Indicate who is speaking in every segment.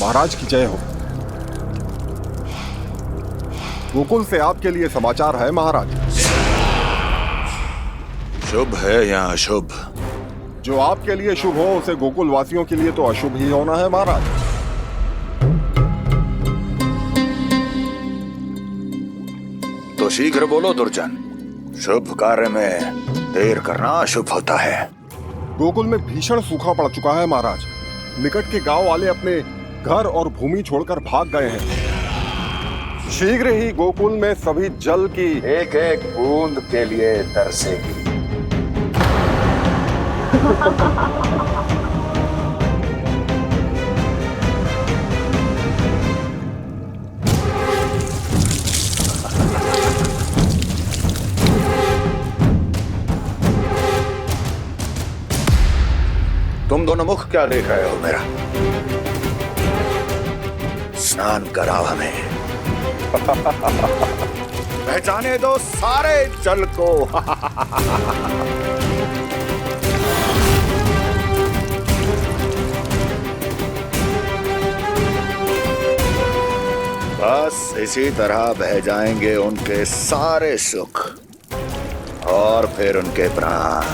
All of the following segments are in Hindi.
Speaker 1: महाराज की जय हो। गोकुल से आपके लिए समाचार है महाराज।
Speaker 2: शुभ है या अशुभ?
Speaker 1: जो आपके लिए शुभ हो उसे गोकुल वासियों के लिए तो अशुभ ही होना है महाराज।
Speaker 2: तो शीघ्र बोलो दुर्जन, शुभ कार्य में देर करना अशुभ होता है।
Speaker 1: गोकुल में भीषण सूखा पड़ चुका है महाराज। निकट के गांव वाले अपने घर और भूमि छोड़कर भाग गए हैं। शीघ्र ही गोकुल में सभी जल की
Speaker 2: एक एक बूंद के लिए तरसेगी। तुम दोनों मुख क्या देख रहे हो मेरा? स्नान कराओ हमें। पहचाने दो सारे जल को। बस इसी तरह बह जाएंगे उनके सारे सुख और फिर उनके प्राण।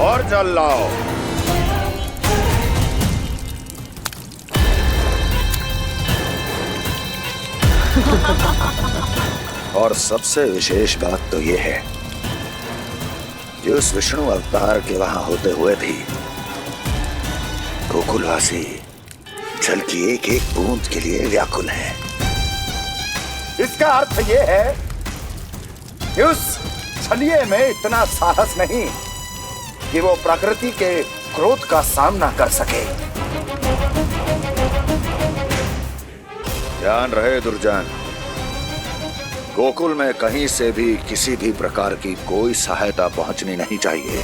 Speaker 2: और जल लाओ। और सबसे विशेष बात तो ये है कि उस विष्णु अवतार के वहां होते हुए भी गोकुलवासी जल की एक एक बूंद के लिए व्याकुल है। इसका अर्थ ये है कि उस छलिए में इतना साहस नहीं कि वो प्रकृति के क्रोध का सामना कर सके। ध्यान रहे दुर्जन, गोकुल में कहीं से भी किसी भी प्रकार की कोई सहायता पहुंचनी नहीं चाहिए।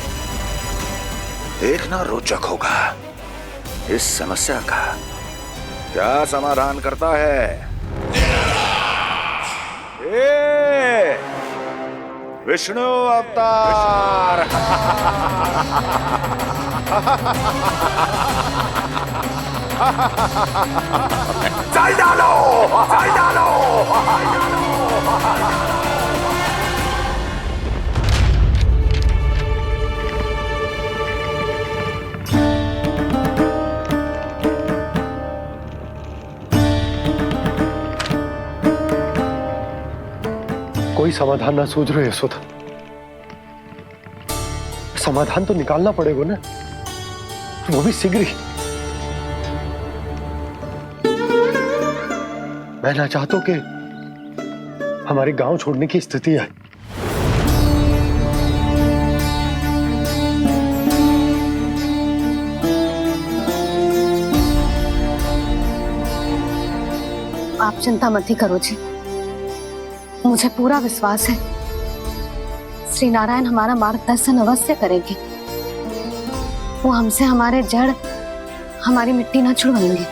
Speaker 2: देखना रोचक होगा इस समस्या का क्या समाधान करता है। विष्णु अवतार। चल डालो, चल डालो।
Speaker 3: कोई समाधान ना सूझ रहे यशोदा। समाधान तो निकालना पड़ेगा ना, वो भी शीघ्र ही। मैं ना चाहता हूं कि हमारे गांव छोड़ने की स्थिति आए।
Speaker 4: आप चिंता मत ही करो जी, मुझे पूरा विश्वास है श्री नारायण हमारा मार्गदर्शन अवश्य करेंगे। वो हमसे हमारे जड़, हमारी मिट्टी ना छुड़वाएंगे।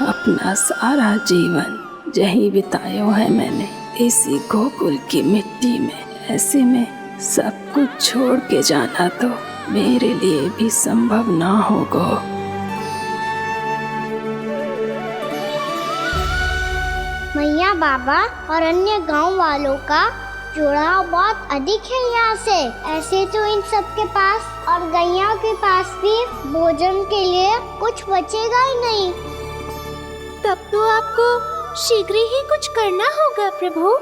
Speaker 5: अपना सारा जीवन यही बिताया है मैंने, इसी गोकुल की मिट्टी में। ऐसे में सब कुछ छोड़ के जाना तो मेरे लिए भी संभव ना होगा।
Speaker 6: मैया, बाबा और अन्य गांव वालों का जुड़ाव बहुत अधिक है यहाँ से। ऐसे तो इन सब के पास और गैया के पास भी भोजन के लिए कुछ बचेगा ही नहीं।
Speaker 7: तब तो आपको शीघ्र ही कुछ करना होगा प्रभु।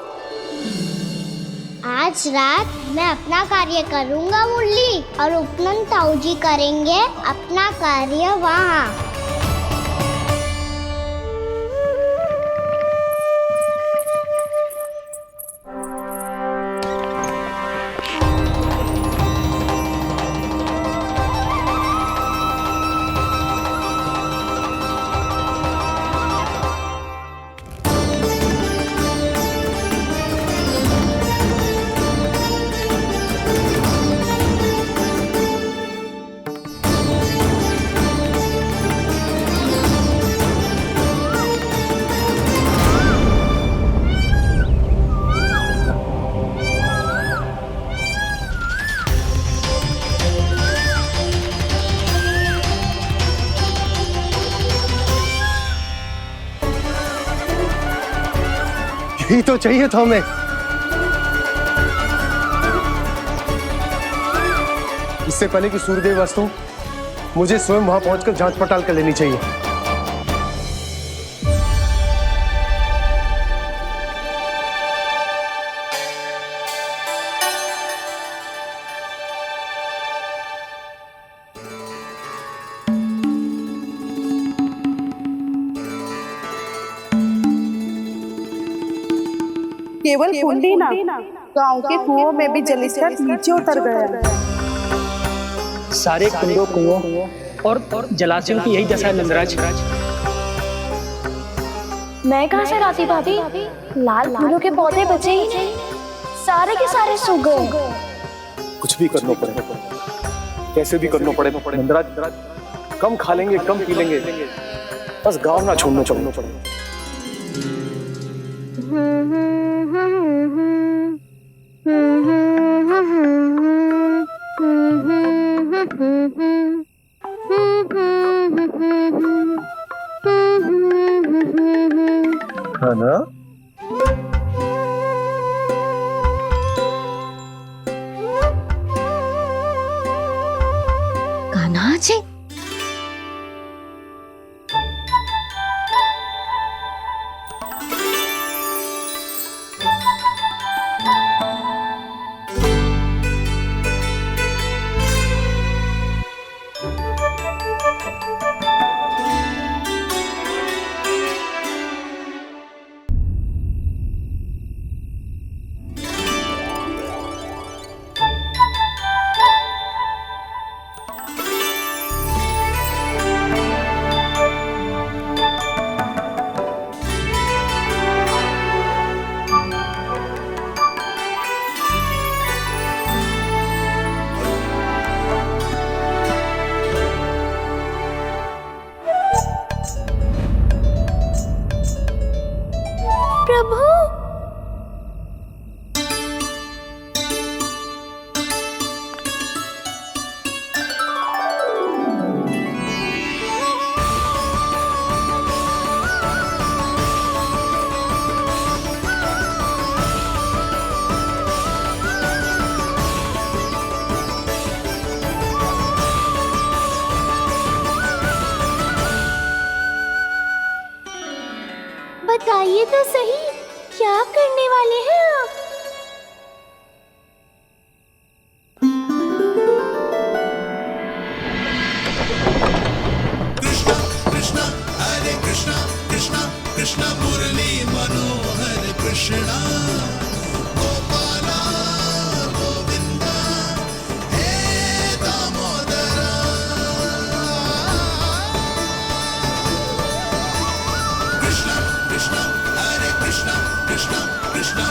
Speaker 6: आज रात मैं अपना कार्य करूँगा मुरली, और उपनंद ताऊ जी करेंगे अपना कार्य वहाँ।
Speaker 3: ही तो चाहिए था हमें। इससे पहले कि सूर्यदेव अस्त हो, मुझे स्वयं वहां पहुंचकर जांच पड़ताल कर लेनी चाहिए।
Speaker 8: केवल कुंडी ना, गांव के कुओं में भी जलस्तर नीचे उतर गया।
Speaker 9: सारे कुंडों कुओं और जलाशयों की यही दशा है नंदराज।
Speaker 7: मैं कहाँ से लाती भाभी? लाल फूलों के पौधे बचे ही नहीं, सारे के सारे सूख गए।
Speaker 3: कुछ भी करना पड़ेगा, कैसे भी करना पड़ेगा नंदराज। कम खा लेंगे, कम पी लेंगे, बस गांव ना छोड़ना पड़ेगा। है ना?
Speaker 4: कान्हा जी,
Speaker 7: प्रभु, बताइए तो सही, क्या करने वाले हैं आप?
Speaker 10: कृष्णा कृष्णा हरे कृष्णा कृष्णा कृष्णा मुरली मनोहर कृष्णा गोपाला गोविंदा हे दामोदरा। कृष्णा कृष्णा हरे कृष्णा कृष्णा कृष्णा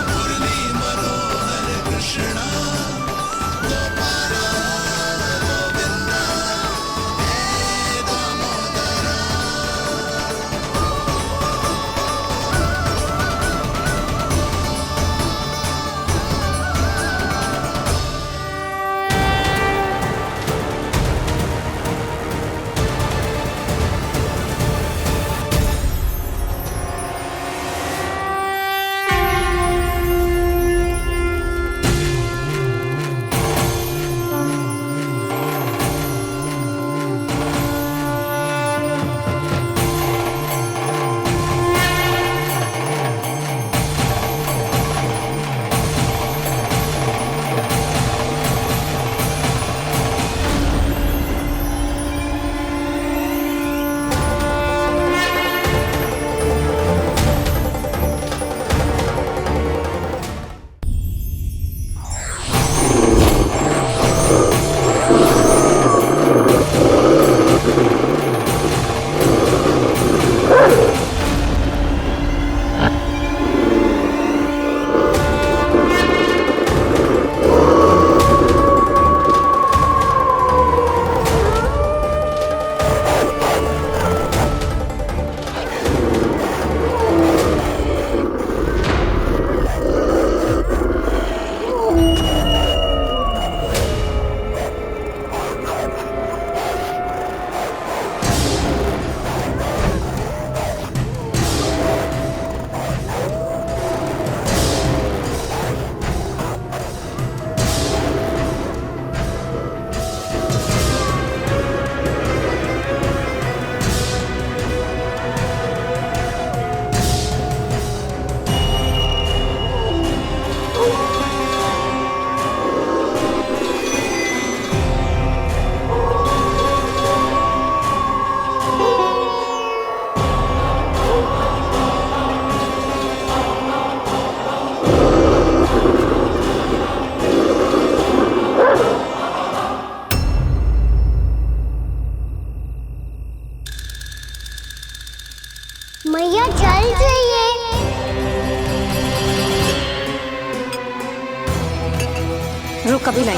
Speaker 4: कभी लाई।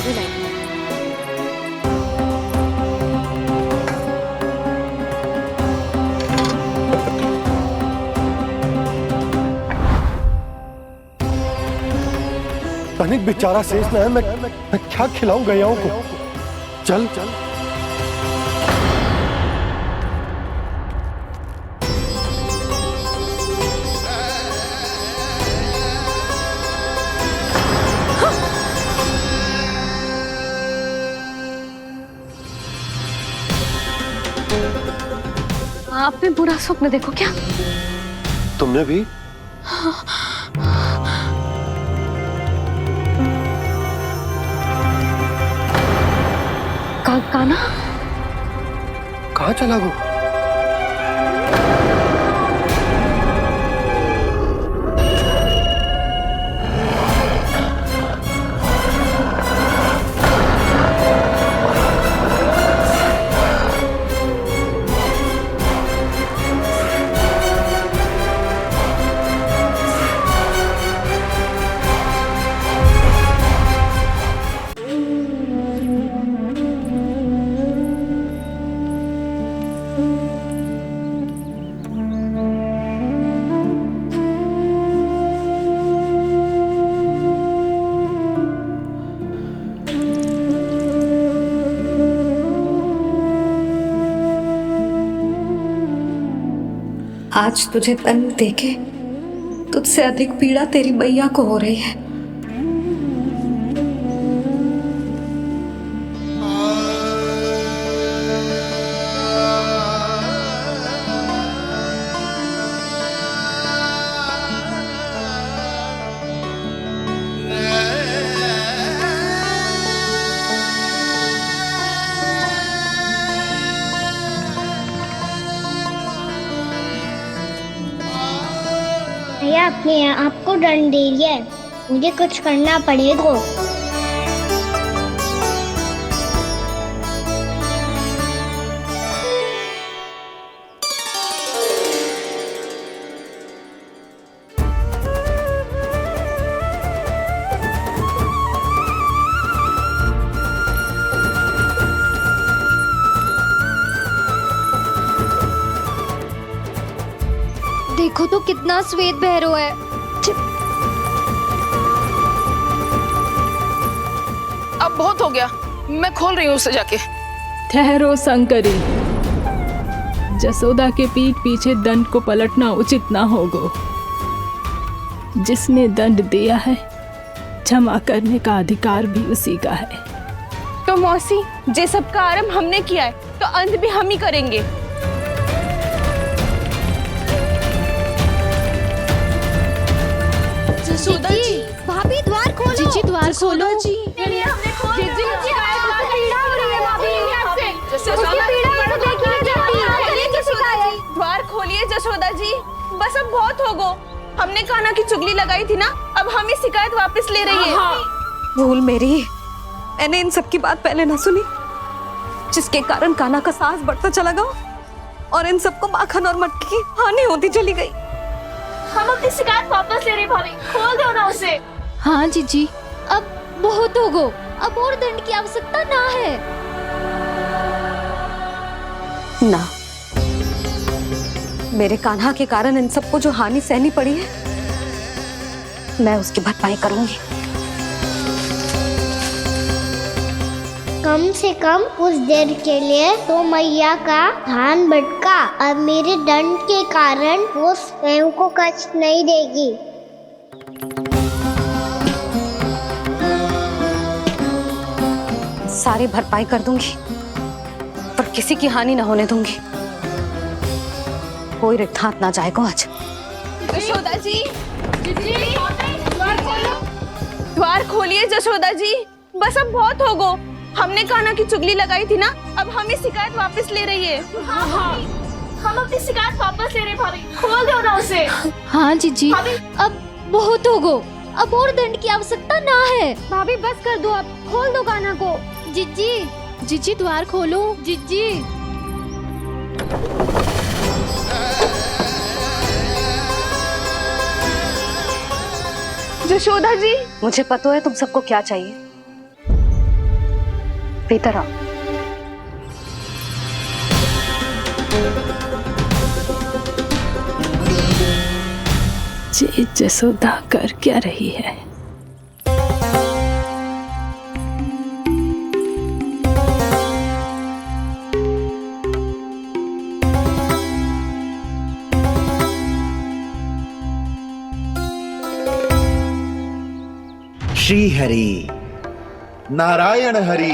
Speaker 3: तनिक बेचारा शेष न है, मैं क्या खिलाऊं गयाओं को। चल चल
Speaker 4: आपने बुरा स्वप्न देखो क्या?
Speaker 3: तुमने भी?
Speaker 4: काना
Speaker 3: कहाँ चला गो?
Speaker 4: आज तुझे तन देके तुझसे अधिक पीड़ा तेरी मैया को हो रही है।
Speaker 6: भैया अपने आप को दंड दे रही है, मुझे कुछ करना पड़ेगा।
Speaker 7: देखो तो कितना श्वेत भैरव है।
Speaker 5: अब बहुत हो गया, मैं खोल रही हूँ उसे जाके। ठहरो शंकरी, जसोदा के पीठ पीछे दंड को पलटना उचित ना होगा। जिसने दंड दिया है क्षमा करने का अधिकार भी उसी का है।
Speaker 8: तो मौसी, जे सब का आरंभ हमने किया है तो अंत भी हम ही करेंगे।
Speaker 7: जसोदा जी, भाभी द्वार खोलो। जीजी द्वार खोलो। जी
Speaker 8: द्वार खोलिए जसोदा जी, बस अब बहुत हो गो। हमने कान्हा की चुगली लगाई थी ना, अब हम ये शिकायत वापस ले रही है।
Speaker 4: भूल मेरी, मैंने इन सब की बात पहले ना सुनी, जिसके कारण कान्हा का साहस बढ़ता चला गया और इन सबको माखन और मटकी की हानि होती चली गई।
Speaker 7: हम अपनी शिकायत वापस ले रहे भाभी, खोल दो ना उसे। हाँ जीजी, अब बहुत हो गो, अब और दंड की आवश्यकता ना है।
Speaker 4: ना, मेरे कान्हा के कारण इन सबको जो हानि सहनी पड़ी है, मैं उसकी भरपाई करूंगी।
Speaker 6: कम से कम कुछ देर के लिए तो मैया का ध्यान भटका और मेरे दंड के कारण वो स्वयं को कष्ट नहीं देगी।
Speaker 4: सारी भरपाई कर दूंगी, पर किसी की हानि ना होने दूंगी। कोई रिक्त हाथ ना जाएगा आज।
Speaker 8: जसोदा जी, द्वार खोलिए जसोदा जी, बस अब बहुत हो गो। हमने कान्हा की चुगली लगाई थी ना, अब हम ये शिकायत वापस ले रही है।
Speaker 7: हम अपनी शिकायत वापस ले रहे भाभी, खोल दो ना उसे। हाँ जीजी, अब बहुत हो गो, अब और दंड की आवश्यकता ना है। भाभी बस कर दो, अब खोल दो कान्हा को। जीजी, जीजी द्वार खोलो। जीजी,
Speaker 8: जसोदा जी,
Speaker 4: मुझे पता है तुम सबको क्या चाहिए। भीतर आओ।
Speaker 5: जी जसोदा कर क्या रही है?
Speaker 2: श्री हरि नारायण हरि।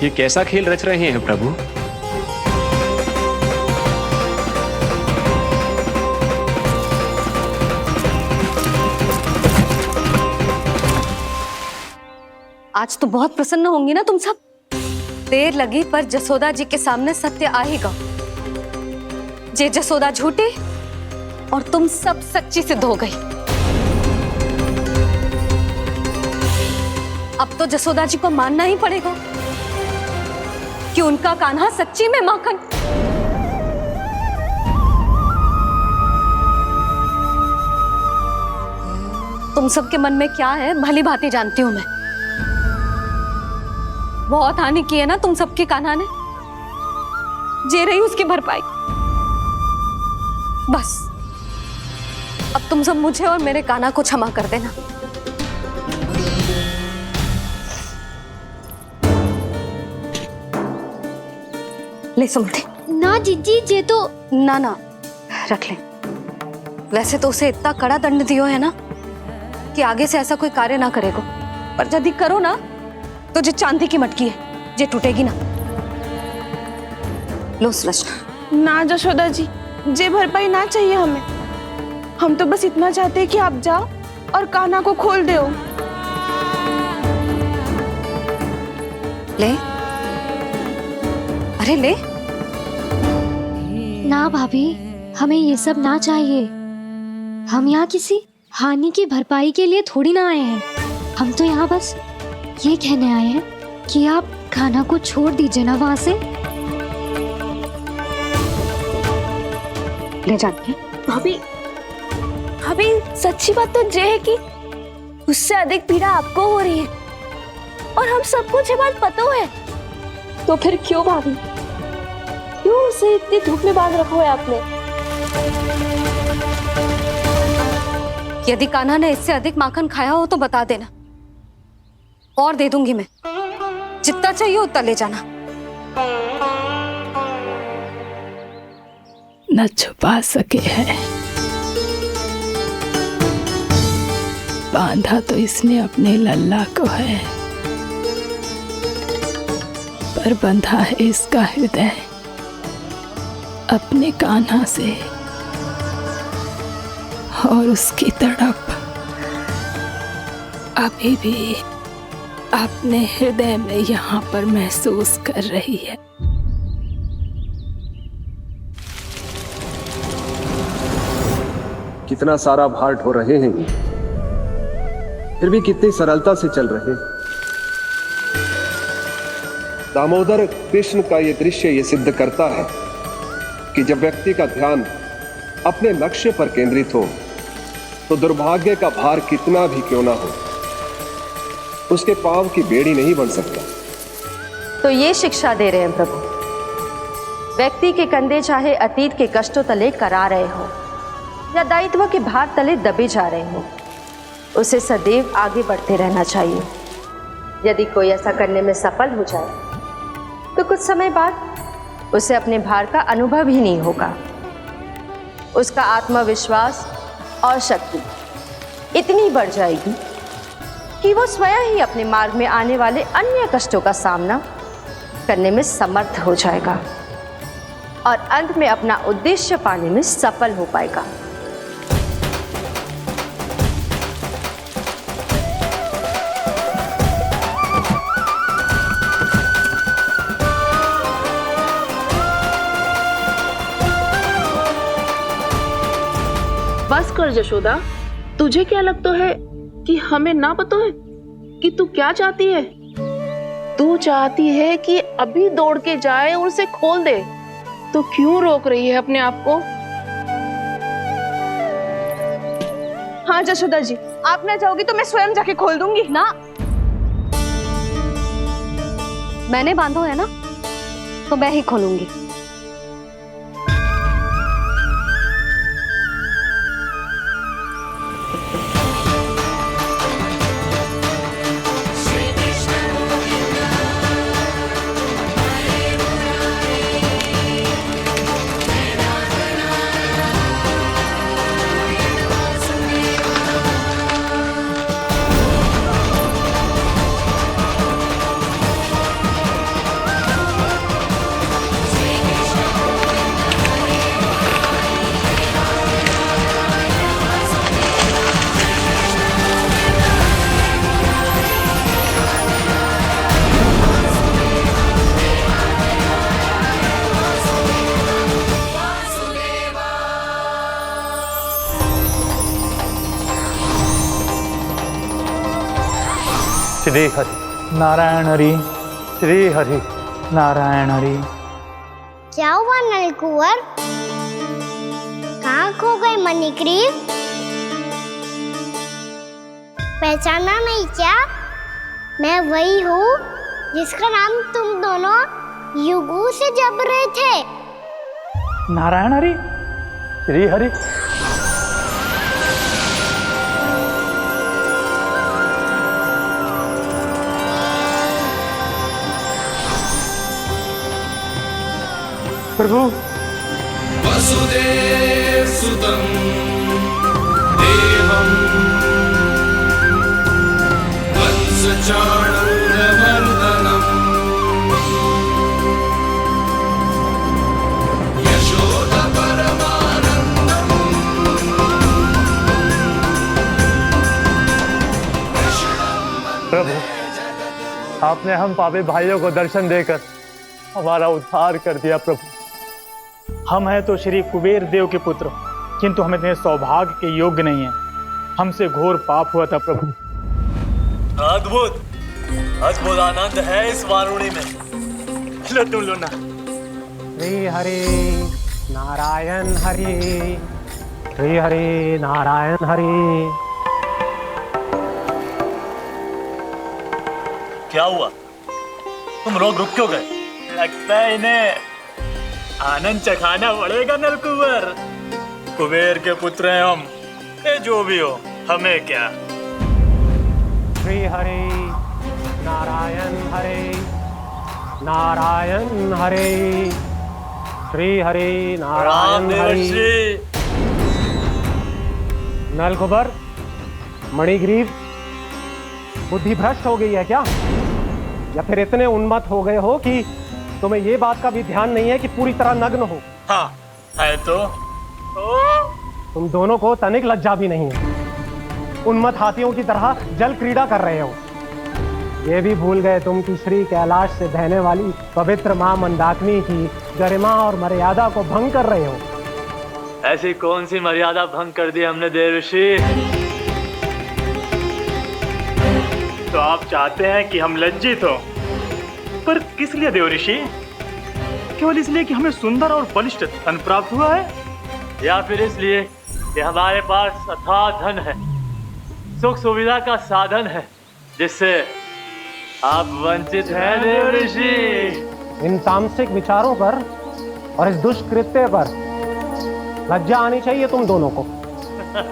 Speaker 11: ये कैसा खेल रच रहे हैं प्रभु?
Speaker 4: आज तो बहुत प्रसन्न होंगी ना तुम सब। देर लगी पर जसोदा जी के सामने सत्य आएगा। जे जसोदा झूठी और तुम सब सच्ची सिद्ध हो गई। अब तो जसोदा जी को मानना ही पड़ेगा कि उनका कान्हा सच्ची में माखन। तुम सबके मन में क्या है भली भांति जानती हूं मैं। बहुत हानि की है ना तुम सबके कान्हा ने। जे रही उसकी भरपाई। बस अब तुम सब मुझे और मेरे कान्हा को क्षमा कर देना। ले सुमति।
Speaker 7: ना जीजी जे तो
Speaker 4: ना रख ले। वैसे तो उसे इतना कड़ा दंड दियो है ना कि आगे से ऐसा कोई कार्य ना करेगा। पर यदि करो ना तो जो चांदी की मटकी है जे टूटेगी ना। लो सुलक्षणा।
Speaker 8: ना जशोदा जी, जे भरपाई ना चाहिए हमें। हम तो बस इतना चाहते हैं कि आप जाओ और कान्हा को खोल दो।
Speaker 4: ले अरे ले।
Speaker 7: ना भाभी, हमें ये सब ना चाहिए। हम यहाँ किसी हानि की भरपाई के लिए थोड़ी ना आए हैं। हम तो यहाँ बस ये कहने आए हैं कि आप कान्हा को छोड़ दीजिए ना वहां से।
Speaker 4: ले जाइए।
Speaker 8: भाभी, भाभी सच्ची बात तो ये है कि उससे अधिक पीड़ा आपको हो रही है और हम सबको ये बात पता है। तो फिर क्यों भाभी, क्यों उसे इतनी धूप में बांध रखा है आपने?
Speaker 4: यदि कान्हा ने इससे अधिक माखन खाया हो तो बता देना और दे दूंगी मैं। जितना चाहिए उतना ले जाना।
Speaker 5: न छुपा सके है। बांधा तो इसने अपने लल्ला को है, पर बंधा है इसका हृदय अपने कान्हा से। और उसकी तड़प अभी भी अपने हृदय में यहाँ पर महसूस कर रही है।
Speaker 11: कितना सारा भार ढो रहे हैं, फिर भी कितनी सरलता से चल रहे हैं।
Speaker 1: दामोदर कृष्ण का ये दृश्य ये सिद्ध करता है कि जब व्यक्ति का ध्यान अपने लक्ष्य पर केंद्रित हो तो दुर्भाग्य का भार कितना भी क्यों ना हो, उसके पांव की बेड़ी नहीं बन सकता।
Speaker 12: तो ये शिक्षा दे रहे हैं प्रभु। व्यक्ति के कंधे चाहे अतीत के कष्टों तले करा रहे हो या दायित्व के भार तले दबे जा रहे हो, उसे सदैव आगे बढ़ते रहना चाहिए। यदि कोई ऐसा करने में सफल हो जाए तो कुछ समय बाद उसे अपने भार का अनुभव ही नहीं होगा। उसका आत्मविश्वास और शक्ति इतनी बढ़ जाएगी कि वो स्वयं ही अपने मार्ग में आने वाले अन्य कष्टों का सामना करने में समर्थ हो जाएगा और अंत में अपना उद्देश्य पाने में सफल हो पाएगा।
Speaker 13: बस कर जशोदा, तुझे क्या लगता है कि हमें ना पता है कि तू क्या चाहती है? तू चाहती है कि अभी दौड़ के जाए और उसे खोल दे, तो क्यों रोक रही है अपने आप को?
Speaker 8: हाँ जशोदा जी, आप ना जाओगी तो मैं स्वयं जाके खोल दूंगी।
Speaker 4: ना, मैंने बांधो है ना, तो मैं ही खोलूंगी।
Speaker 3: श्री हरि नारायण हरि, श्री हरि नारायण हरि।
Speaker 6: क्या हुआ नलकुंवर? कहाँ खो गए मणिग्रीव? पहचाना नहीं क्या? मैं वही हूँ जिसका नाम तुम दोनों युगों से जप रहे थे।
Speaker 3: नारायण हरि, श्री हरि। प्रभु,
Speaker 10: वसुदेव सुतं देवं वत्सचाणूरमर्दनम् यशोदपरमानन्दम्
Speaker 3: प्रभु, आपने हम पापी भाइयों को दर्शन देकर हमारा उद्धार कर दिया। प्रभु, हम हैं तो श्री कुबेर देव के पुत्र, किंतु हम इतने सौभाग्य के योग्य नहीं हैं। हमसे घोर पाप हुआ था प्रभु।
Speaker 14: अद्भुत अद्भुत आनंद है इस वारुणी में। लो तुम लो ना।
Speaker 3: श्री हरि नारायण हरि, श्री हरि नारायण हरि।
Speaker 14: क्या हुआ? तुम रोग रुक क्यों गए? लगता है इन्हें आनंद चखाना पड़ेगा नलकुंवर। कुबेर के पुत्र हैं हम, ये जो भी हो हमें क्या।
Speaker 3: श्री हरि नारायण हरि, नारायण हरि, श्री हरि नारायण हरि। नलकुबर, मणिग्रीव, बुद्धि भ्रष्ट हो गई है क्या? या फिर इतने उन्मत्त हो गए हो कि तुम्हें ये बात का भी ध्यान नहीं है कि पूरी तरह नग्न हो?
Speaker 14: हाँ है तो।
Speaker 3: तुम दोनों को तनिक लज्जा भी नहीं है। उन्मत्त हाथियों की तरह जल क्रीड़ा कर रहे हो। ये भी भूल गए तुम कि श्री कैलाश से बहने वाली पवित्र मां मंदाकिनी की गरिमा और मर्यादा को भंग कर रहे हो।
Speaker 14: ऐसी कौन सी मर्यादा भंग कर दी हमने देवर्षि? तो आप चाहते हैं कि हम लज्जित हो, पर किस लिए देवर्षि? केवल इसलिए कि हमें सुंदर और बलिष्ठ धन प्राप्त हुआ है, या फिर इसलिए कि हमारे पास अथाह धन है, सुख सुविधा का साधन है, जिससे आप वंचित हैं देवर्षि?
Speaker 3: इन तामसिक विचारों पर और इस दुष्कृत्य पर लज्जा आनी चाहिए तुम दोनों को।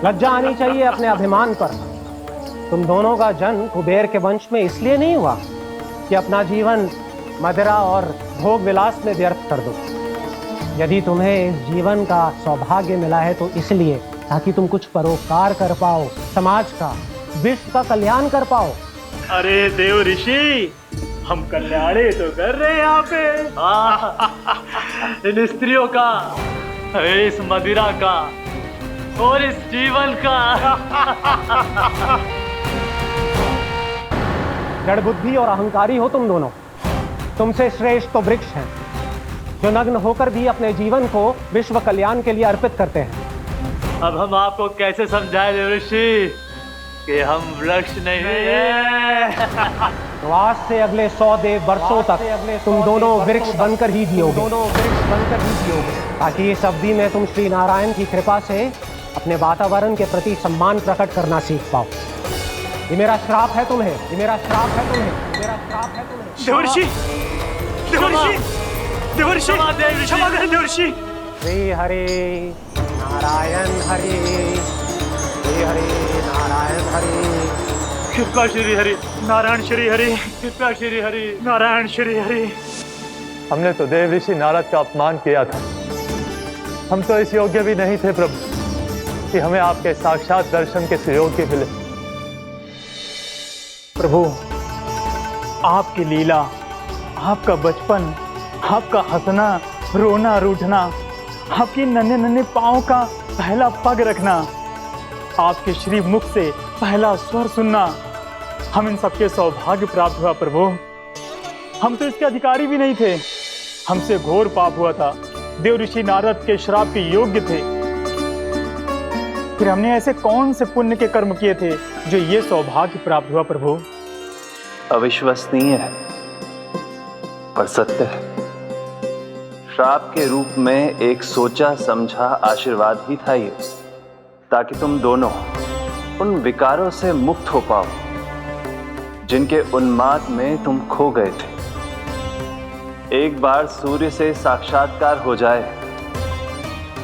Speaker 3: लज्जा आनी चाहिए अपने अभिमान पर। तुम दोनों का जन्म कुबेर के वंश में इसलिए नहीं हुआ कि अपना जीवन मदिरा और भोग विलास में व्यर्थ कर दो। यदि तुम्हें इस जीवन का सौभाग्य मिला है तो इसलिए ताकि तुम कुछ परोपकार कर पाओ, समाज का, विश्व का कल्याण कर पाओ।
Speaker 14: अरे देव ऋषि, हम कल्याणी तो कर रहे हैं यहाँ पे। इन स्त्रियों का, इस मदिरा का और इस जीवन का।
Speaker 3: जड़ बुद्धि और अहंकारी हो तुम दोनों। तुमसे श्रेष्ठ तो वृक्ष हैं, जो नग्न होकर भी अपने जीवन को विश्व कल्याण के लिए अर्पित करते हैं।
Speaker 14: अब हम आपको कैसे समझाएं देवऋषि कि हम वृक्ष नहीं है।
Speaker 3: तो आज से अगले 100 देव वर्षों तक तुम दोनों वृक्ष बनकर ही जियोगे, ताकि इस अवधि में तुम श्री नारायण की कृपा से अपने वातावरण के प्रति सम्मान प्रकट करना सीख पाओ। ये मेरा श्राप है तुम्हें, ये मेरा श्राप है तुम्हें, मेरा श्राप है तुम्हें।
Speaker 14: देवर्षि, देवर्षि, देवर्षि, क्षमा करें देवर्षि।
Speaker 3: श्री हरि नारायण हरि, श्री हरि नारायण हरि,
Speaker 14: कृपा श्री हरि नारायण श्री हरि, कृपा श्री हरि नारायण श्री हरि।
Speaker 15: हमने तो देव ऋषि नारद का अपमान किया था। हम तो इस योग्य भी नहीं थे प्रभु कि हमें आपके साक्षात दर्शन के सुयोग्य मिले।
Speaker 14: प्रभु, आपकी लीला, आपका बचपन, आपका हंसना, रोना, रूठना, आपकी नन्हे नन्हे पाँव का पहला पग रखना, आपके श्री मुख से पहला स्वर सुनना, हम इन सबके सौभाग्य प्राप्त हुआ प्रभु। हम तो इसके अधिकारी भी नहीं थे। हमसे घोर पाप हुआ था, देव ऋषि नारद के श्राप के योग्य थे। फिर हमने ऐसे कौन से पुण्य के कर्म किए थे जो ये सौभाग्य प्राप्त हुआ प्रभु?
Speaker 16: अविश्वसनीय है पर सत्य है। श्राप के रूप में एक सोचा समझा आशीर्वाद ही था ये, ताकि तुम दोनों उन विकारों से मुक्त हो पाओ जिनके उन्माद में तुम खो गए थे। एक बार सूर्य से साक्षात्कार हो जाए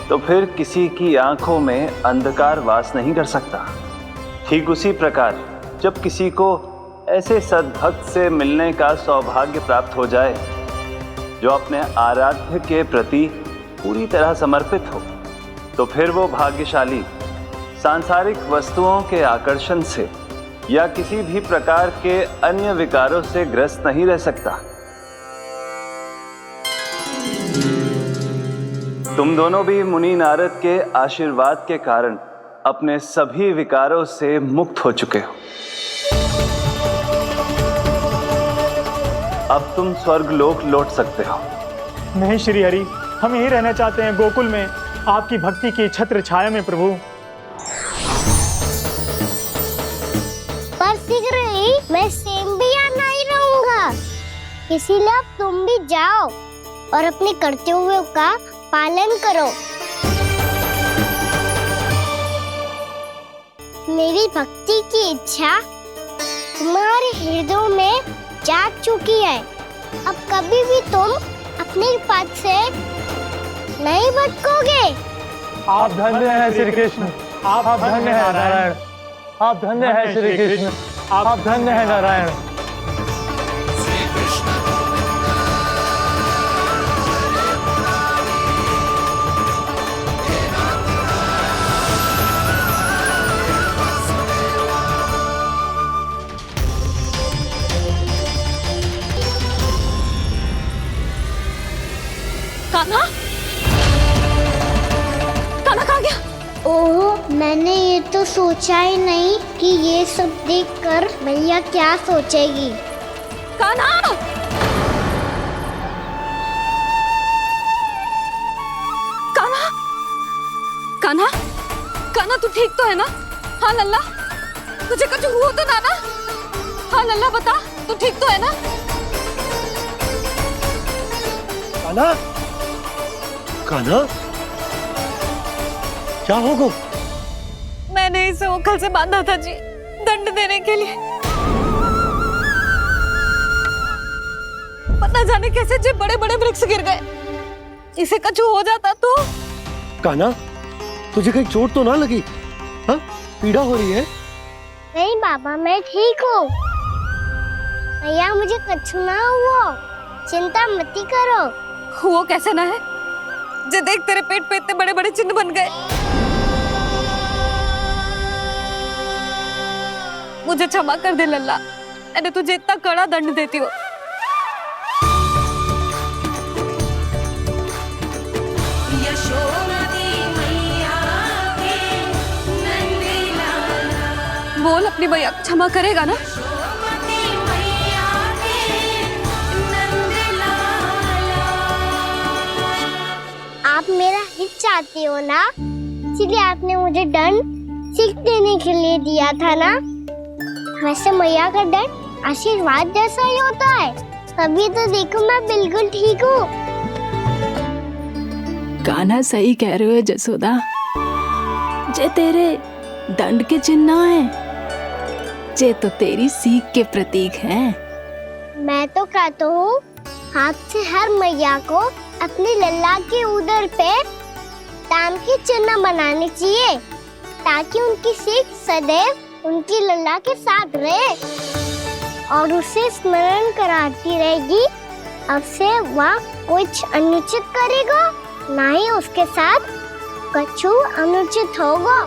Speaker 16: तो फिर किसी की आंखों में अंधकार वास नहीं कर सकता। ठीक उसी प्रकार जब किसी को ऐसे सद्भक्त से मिलने का सौभाग्य प्राप्त हो जाए जो अपने आराध्य के प्रति पूरी तरह समर्पित हो, तो फिर वो भाग्यशाली सांसारिक वस्तुओं के आकर्षण से या किसी भी प्रकार के अन्य विकारों से ग्रस्त नहीं रह सकता। तुम दोनों भी मुनि नारद के आशीर्वाद के कारण अपने सभी विकारों से मुक्त हो चुके हो। अब तुम स्वर्गलोक लौट सकते हो।
Speaker 14: नहीं श्री हरि, हम यहीं रहना चाहते हैं, गोकुल में, आपकी भक्ति की छत्र छाया में प्रभु।
Speaker 6: पर शीघ्र ही मैं सेम्बिया नहीं रहूंगा, इसीलिए अब तुम भी जाओ और अपने कर्तव्यों का पालन करो। मेरी भक्ति की इच्छा तुम्हारे हृदय में जाग चुकी है। अब कभी भी तुम अपने पद से नहीं भटकोगे।
Speaker 15: आप धन्य हैं श्री कृष्ण, आप धन्य हैं नारायण, आप धन्य हैं श्री कृष्ण, आप धन्य हैं नारायण।
Speaker 8: कान्हा? कान्हा कहाँ गया?
Speaker 6: ओह, मैंने ये तो सोचा ही नहीं कि ये सब देखकर भैया क्या सोचेगी।
Speaker 8: कान्हा! कान्हा! कान्हा! कान्हा तू ठीक तो है ना? हाँ लल्ला, तुझे कुछ हुआ तो ना? हाँ लल्ला बता, तू ठीक तो है ना?
Speaker 17: कान्हा, कान्हा, क्या होगा?
Speaker 8: मैंने इसे ओखल से बांधा था जी, दंड देने के लिए। पता जाने कैसे जो बड़े बड़े वृक्ष गिर गए। इसे कुछ हो जाता तो?
Speaker 17: कान्हा, तुझे कहीं चोट तो ना लगी? हाँ, पीड़ा हो रही है?
Speaker 6: नहीं बाबा, मैं ठीक हूँ। भैया मुझे कुछ ना हुआ, चिंता मत करो।
Speaker 8: वो कैसे ना है? जे देख तेरे पेट पे इतने बड़े बड़े चिन्ह बन गए। मुझे क्षमा कर दे लल्ला, मैंने तुझे इतना कड़ा दंड देती हूँ। बोल अपनी भैया क्षमा करेगा ना?
Speaker 6: आप मेरा हित चाहती हो ना? इसीलिए आपने मुझे दंड सीख देने के लिए दिया था ना। वैसे मैया का दंड आशीर्वाद जैसा ही होता है, तभी तो देखो मैं बिल्कुल ठीक हूँ।
Speaker 5: कान्हा सही कह रहे हो जसोदा, जे तेरे दंड के चिन्ह है, जे तो तेरी सीख के प्रतीक हैं।
Speaker 6: मैं तो कहता हूँ हाथ से हर मैया को अपनी लल्ला के उदर पे ताम के चिन्ह बनाने चाहिए, ताकि उनकी सीख सदैव उनकी लल्ला के साथ रहे और उसे स्मरण कराती रहेगी। अब से वह कुछ अनुचित करेगा, ना ही उसके साथ कछु अनुचित होगा।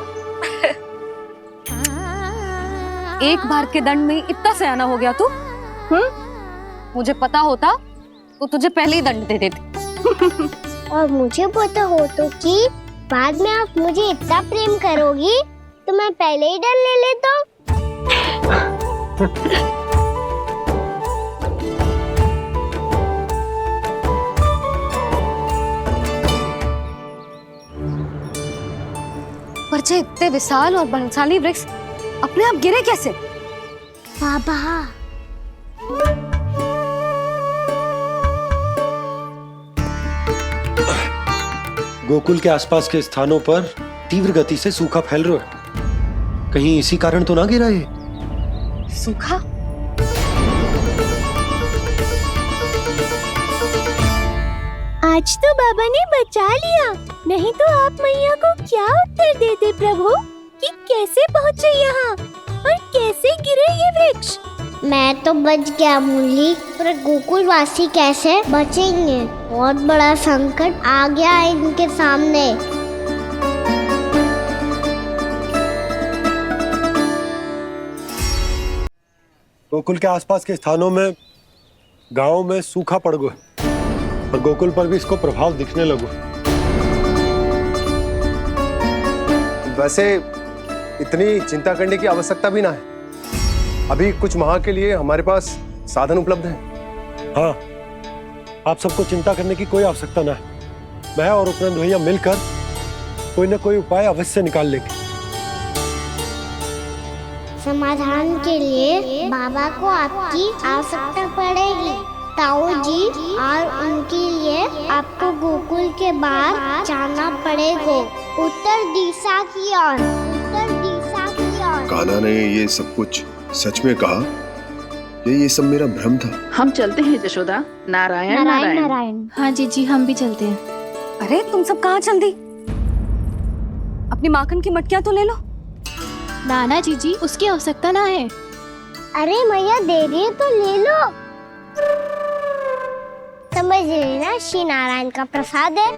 Speaker 4: एक बार के दंड में इतना सयाना हो गया तू? मुझे पता होता तो तुझे पहले ही दंड दे देती।
Speaker 6: और मुझे पता हो तो कि बाद में आप मुझे इतना प्रेम करोगी तो मैं पहले ही दंड ले लेता हूँ।
Speaker 4: पर जे इतने विशाल और बलशाली वृक्ष अपने आप गिरे कैसे?
Speaker 6: बाबा
Speaker 17: गोकुल के आसपास के स्थानों पर तीव्र गति से सूखा फैल रहा है। कहीं इसी कारण तो ना गिरा ये?
Speaker 4: सूखा?
Speaker 6: आज तो बाबा ने बचा लिया, नहीं तो आप मैया को क्या उत्तर देते प्रभु कि कैसे पहुँचे यहाँ और कैसे गिरे ये वृक्ष? मैं तो बच गया मुरली, पर गोकुल वासी कैसे बचेंगे? बहुत बड़ा संकट आ गया है इनके सामने।
Speaker 17: गोकुल के आसपास के स्थानों में, गांवों में सूखा पड़ गया और गोकुल पर भी इसको प्रभाव दिखने लगा।
Speaker 11: वैसे इतनी चिंता करने की आवश्यकता भी ना है। अभी कुछ माह के लिए हमारे पास साधन उपलब्ध है।
Speaker 17: हाँ, आप सबको चिंता करने की कोई आवश्यकता ना है। मैं और उपनंद भैया मिलकर कोई ना कोई उपाय अवश्य निकाल लेंगे।
Speaker 6: समाधान के लिए बाबा को आपकी आवश्यकता पड़ेगी। ताऊ जी और उनके लिए आपको गोकुल के बाहर जाना पड़ेगा, उत्तर दिशा की ओर। उत्तर दिशा की ओर।
Speaker 1: कान्हा ने ये सब कुछ सच में कहा? ये सब मेरा भ्रम था?
Speaker 13: हम चलते हैं जशोदा। नारायण नारायण
Speaker 7: नारायण। हाँ जीजी, हम भी चलते हैं।
Speaker 4: अरे तुम सब कहाँ चल दी? अपनी माखन की मटकियाँ तो ले लो।
Speaker 7: नाना जीजी, उसकी आवश्यकता ना है।
Speaker 6: अरे मैया दे रही है तो ले लो। समझ लेना, श्री नारायण का प्रसाद है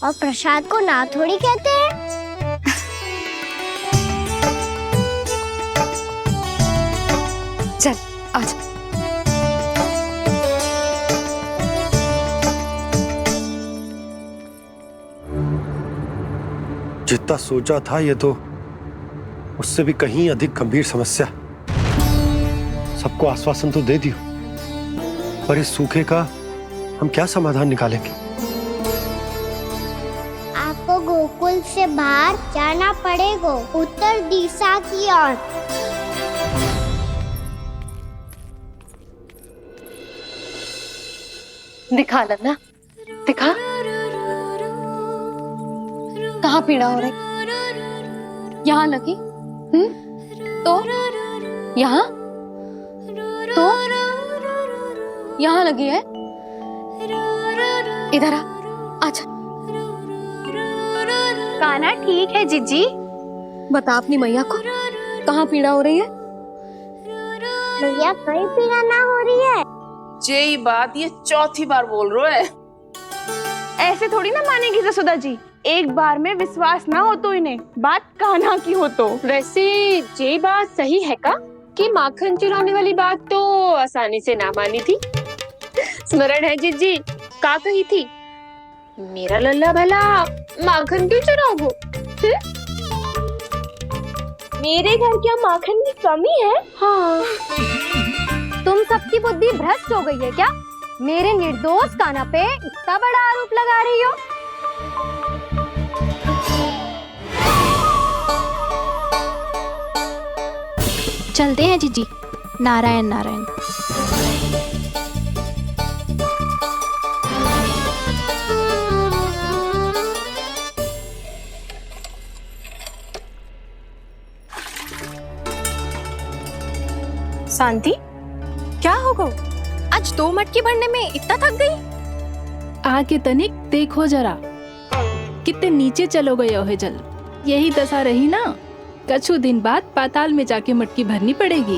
Speaker 6: और प्रसाद को ना थोड़ी कहते हैं।
Speaker 4: चल आजा।
Speaker 17: जितना सोचा था ये तो उससे भी कहीं अधिक गंभीर समस्या। सबको आश्वासन तो दे दियो, पर इस सूखे का हम क्या समाधान निकालेंगे?
Speaker 6: आपको गोकुल से बाहर जाना पड़ेगा, उत्तर दिशा की ओर।
Speaker 4: दिखा नन्ना, दिखा। कहाँ पीड़ा हो रही? यहाँ लगी? तो यहाँ? तो यहाँ लगी है? इधर आ, आजा।
Speaker 7: कान्हा ठीक है जीजी।
Speaker 4: बता अपनी मैया को कहाँ पीड़ा हो रही है?
Speaker 6: मैया कहीं पीड़ा ना हो रही है।
Speaker 13: ये बात ये चौथी बार बोल रहे है।
Speaker 8: ऐसे थोड़ी ना मानेगी जसोदा जी। एक बार में विश्वास ना हो तो इन्हें, बात कान्हा की हो तो।
Speaker 7: वैसे ये बात सही है का कि माखन चुराने वाली बात तो आसानी से ना मानी थी। स्मरण है जीजी, का कही थी? मेरा लल्ला भला माखन क्यों चुराओगो?
Speaker 8: मेरे घर क्या माखन की कमी है?
Speaker 7: हाँ।
Speaker 4: तुम सबकी बुद्धि भ्रष्ट हो गई है क्या? मेरे निर्दोष कान्हा पे इतना बड़ा आरोप लगा रही हो?
Speaker 7: चलते हैं जीजी। नारायण नारायण।
Speaker 8: शांति, क्या हो गो? आज 2 मटकी भरने में इतना थक गई?
Speaker 5: आके तनिक देखो जरा, कितने नीचे चलो गए हो जल। यही दशा रही ना, कछु दिन बाद पाताल में जाके मटकी भरनी पड़ेगी।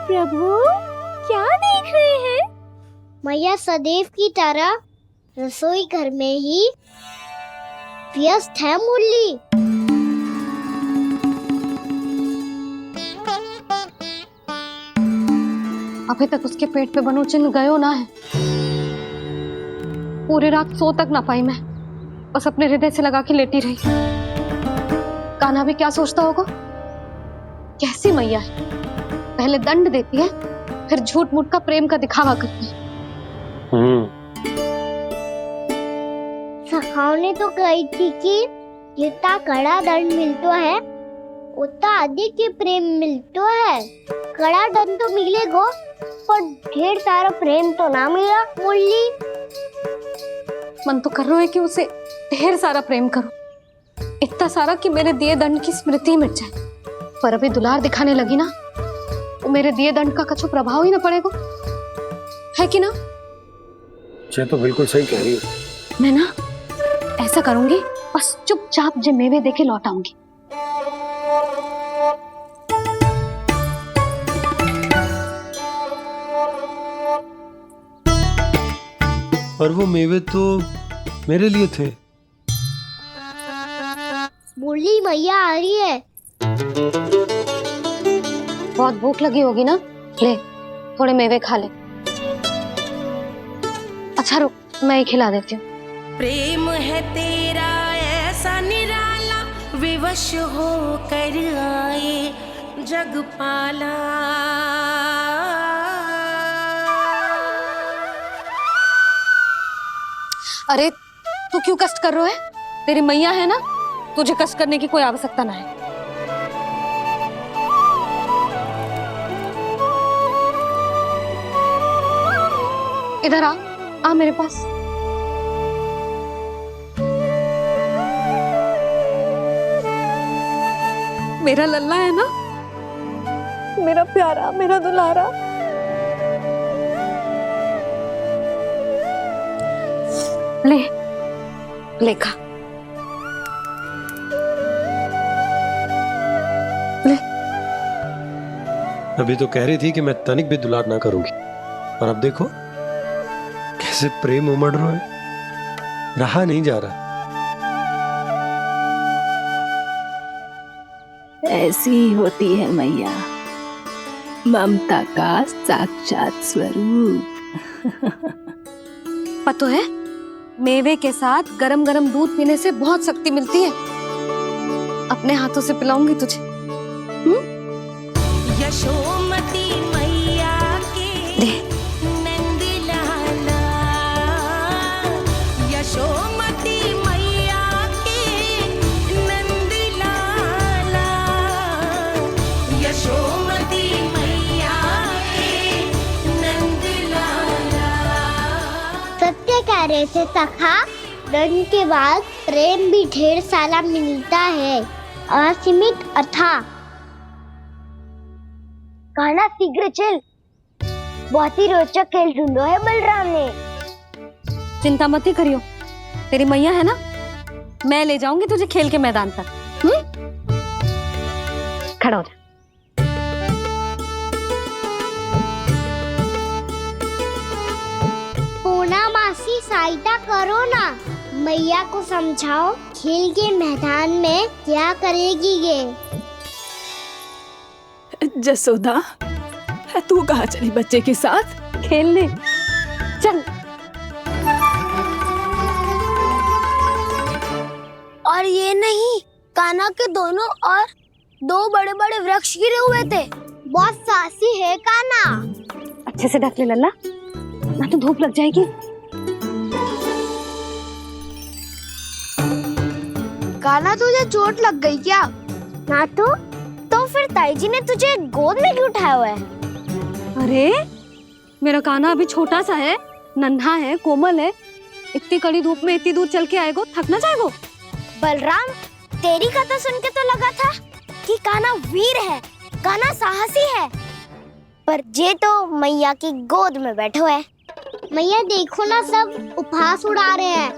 Speaker 7: प्रभु, क्या देख रहे हैं?
Speaker 6: मैया सदैव की तरह रसोई घर में ही व्यस्त है मुरली।
Speaker 4: अभी तक उसके पेट पे बनो चिन्ह गयो ना है। पूरी रात सो तक ना पाई मैं, बस अपने हृदय से लगा के लेटी रही। कान्हा भी क्या सोचता होगा, कैसी मैया है, पहले दंड देती है फिर झूठ मूठ का प्रेम का दिखावा करती है।
Speaker 6: सखाओ ने तो कही थी कि जितना कड़ा दंड मिलता है उतना अधिक ही प्रेम मिलता है। कड़ा दंड तो मिलेगा पर ढेर सारा प्रेम तो ना मिला मुरली।
Speaker 4: मन तो कर रहा है कि उसे ढेर सारा प्रेम करो, इतना सारा कि मेरे दिए दंड की स्मृति मिट जाए। पर अभी दुलार दिखाने लगी ना, तो मेरे दिए दंड का कछु प्रभाव ही ना पड़ेगा, है कि ना?
Speaker 17: ये तो बिल्कुल सही कह रही हो।
Speaker 4: मैं ना ऐसा करूंगी, बस चुपचाप जे मेवे देके लौट आऊंगी।
Speaker 17: और वो मेवे तो मेरे लिए थे।
Speaker 6: मुरली मैया आ रही है।
Speaker 4: बहुत भूख लगी होगी ना, ले थोड़े मेवे खा ले। अच्छा रुक, मैं ही खिला देती हूँ।
Speaker 18: प्रेम है तेरा ऐसा निराला, विवश हो कर आए जग पाला।
Speaker 4: अरे तू क्यों कष्ट कर रहा है? तेरी मैया है ना, तुझे कष्ट करने की कोई आवश्यकता ना है। इधर आ मेरे पास। मेरा लल्ला है ना, मेरा प्यारा, मेरा दुलारा। ले ले खा, ले।
Speaker 17: अभी तो कह रही थी कि मैं तनिक भी दुलार ना करूंगी, और अब देखो कैसे प्रेम उमड़ रहा है, रहा नहीं जा रहा।
Speaker 5: ऐसी ही होती है मैया, ममता का साक्षात स्वरूप।
Speaker 4: पता है, मेवे के साथ गरम गरम दूध पीने से बहुत शक्ति मिलती है। अपने हाथों से पिलाऊंगी तुझे।
Speaker 18: यशोमती मैया के नंद लाला, यशोमती मैया के नंद लाला, यशोमती मैया के नंद लाला।
Speaker 6: सत्य कह रहे थे सखा, दंड के बाद प्रेम भी ढेर सारा मिलता है, असीमित अथाह। कहना शीघ्र चल, बहुत ही रोचक खेल ढूंढो है बलराम ने।
Speaker 4: चिंता मत ही करियो, तेरी मैया है ना, मैं ले जाऊंगी तुझे खेल के मैदान तक। खड़ा हो जा।
Speaker 6: पूना मासी सहायता करो ना, मैया को समझाओ खेल के मैदान में क्या करेगी ये।
Speaker 5: जसोदा, तू कहाँ चली बच्चे के साथ
Speaker 4: खेलने? चल।
Speaker 6: और ये नहीं, कान्हा के दोनों और 2 बड़े बड़े वृक्ष गिरे हुए थे। बहुत साहसी है कान्हा।
Speaker 4: अच्छे से ढक ले लल्ला, ना तो धूप लग जाएगी।
Speaker 6: कान्हा तुझे चोट लग गई क्या? ना तो फिर ताई जी ने तुझे गोद में क्यों उठाया हुआ है?
Speaker 4: अरे मेरा कान्हा अभी छोटा सा है, नन्हा है, कोमल है। इतनी कड़ी धूप में इतनी दूर चल के आएगो, थक ना जाएगो।
Speaker 6: बलराम, तेरी कथा सुन के तो लगा था कि कान्हा वीर है, कान्हा साहसी है, पर ये तो मैया की गोद में बैठो है। मैया देखो ना, सब उपहास उड़ा रहे हैं।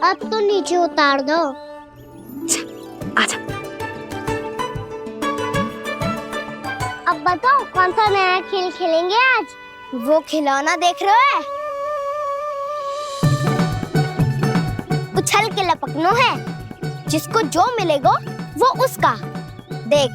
Speaker 6: अब तो नीचे उतार दो।
Speaker 4: आजा।
Speaker 6: अब बताओ कौन सा नया खेल खेलेंगे आज? वो खिलौना देख रहे हो? उछल के लपकनो है, जिसको जो मिलेगा वो उसका। देख।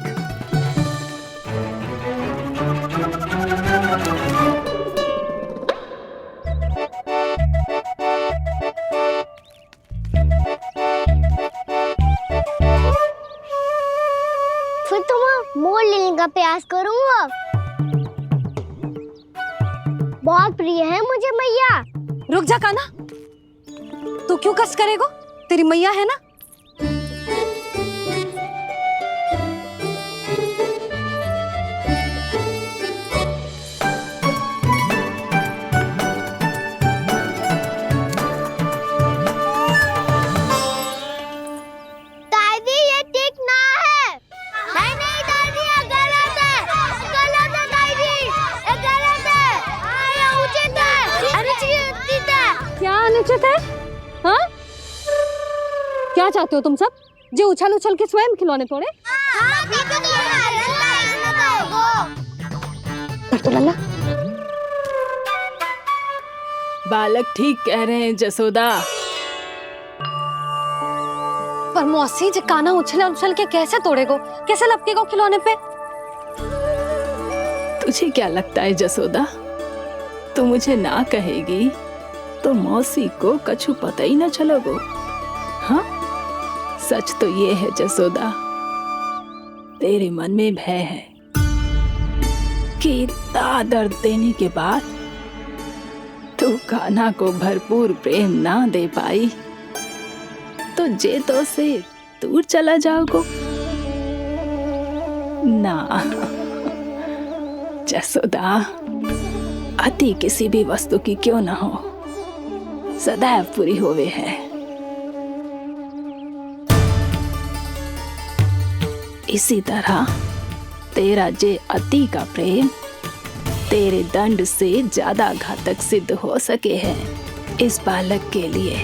Speaker 6: फिर तुम मोड़ लेने का प्रयास करूंगा। बहुत प्रिय है मुझे मैया।
Speaker 4: रुक जा कान्हा, तू क्यों कष्ट करेगो? तेरी मैया है ना।
Speaker 6: दादी ये ठीक ना है। नहीं नहीं दादी, ये गलत है। गलत है दादी, ये गलत है। ये उचित है, अनुचित है।
Speaker 4: क्या अनुचित है? हाँ? क्या चाहते हो तुम सब? जो उछल उछल के स्वयं खिलौने तोड़े? तो लल्ला,
Speaker 5: बालक ठीक कह रहे हैं जसोदा।
Speaker 4: पर मौसी, जो कान्हा उछल उछल के कैसे तोड़ेगो, कैसे लपकेगो खिलौने पे?
Speaker 5: तुझे क्या लगता है जसोदा, तू मुझे ना कहेगी तो मौसी को कछु पता ही न चलोगो। हाँ, सच तो ये है जसोदा, तेरे मन में भय है कि इतना दर्द देने के बाद तू कान्हा को भरपूर प्रेम ना दे पाई तो जे तो से दूर चला जाओगो ना। जसोदा, अति किसी भी वस्तु की क्यों ना हो, सदैव पूरी होवे है। इसी तरह तेरा जे अति का प्रेम तेरे दंड से ज्यादा घातक सिद्ध हो सके है इस बालक के लिए।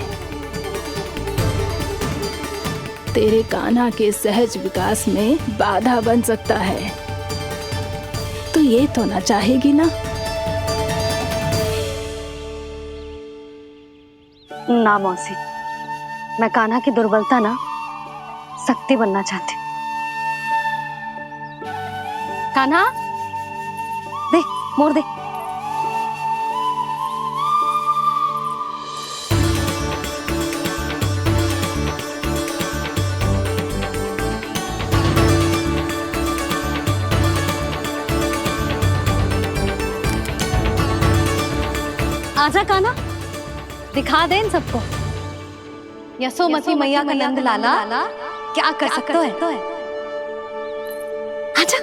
Speaker 5: तेरे कान्हा के सहज विकास में बाधा बन सकता है। तो ये तो ना चाहेगी ना?
Speaker 4: ना मौसी, मैं कान्हा की दुर्बलता ना शक्ति बनना चाहती। कान्हा, दे, मोड़ दे। आजा कान्हा, दिखा दे इन सबको यशोमती मैया का नंद लाला क्या कर सकता है। आजा।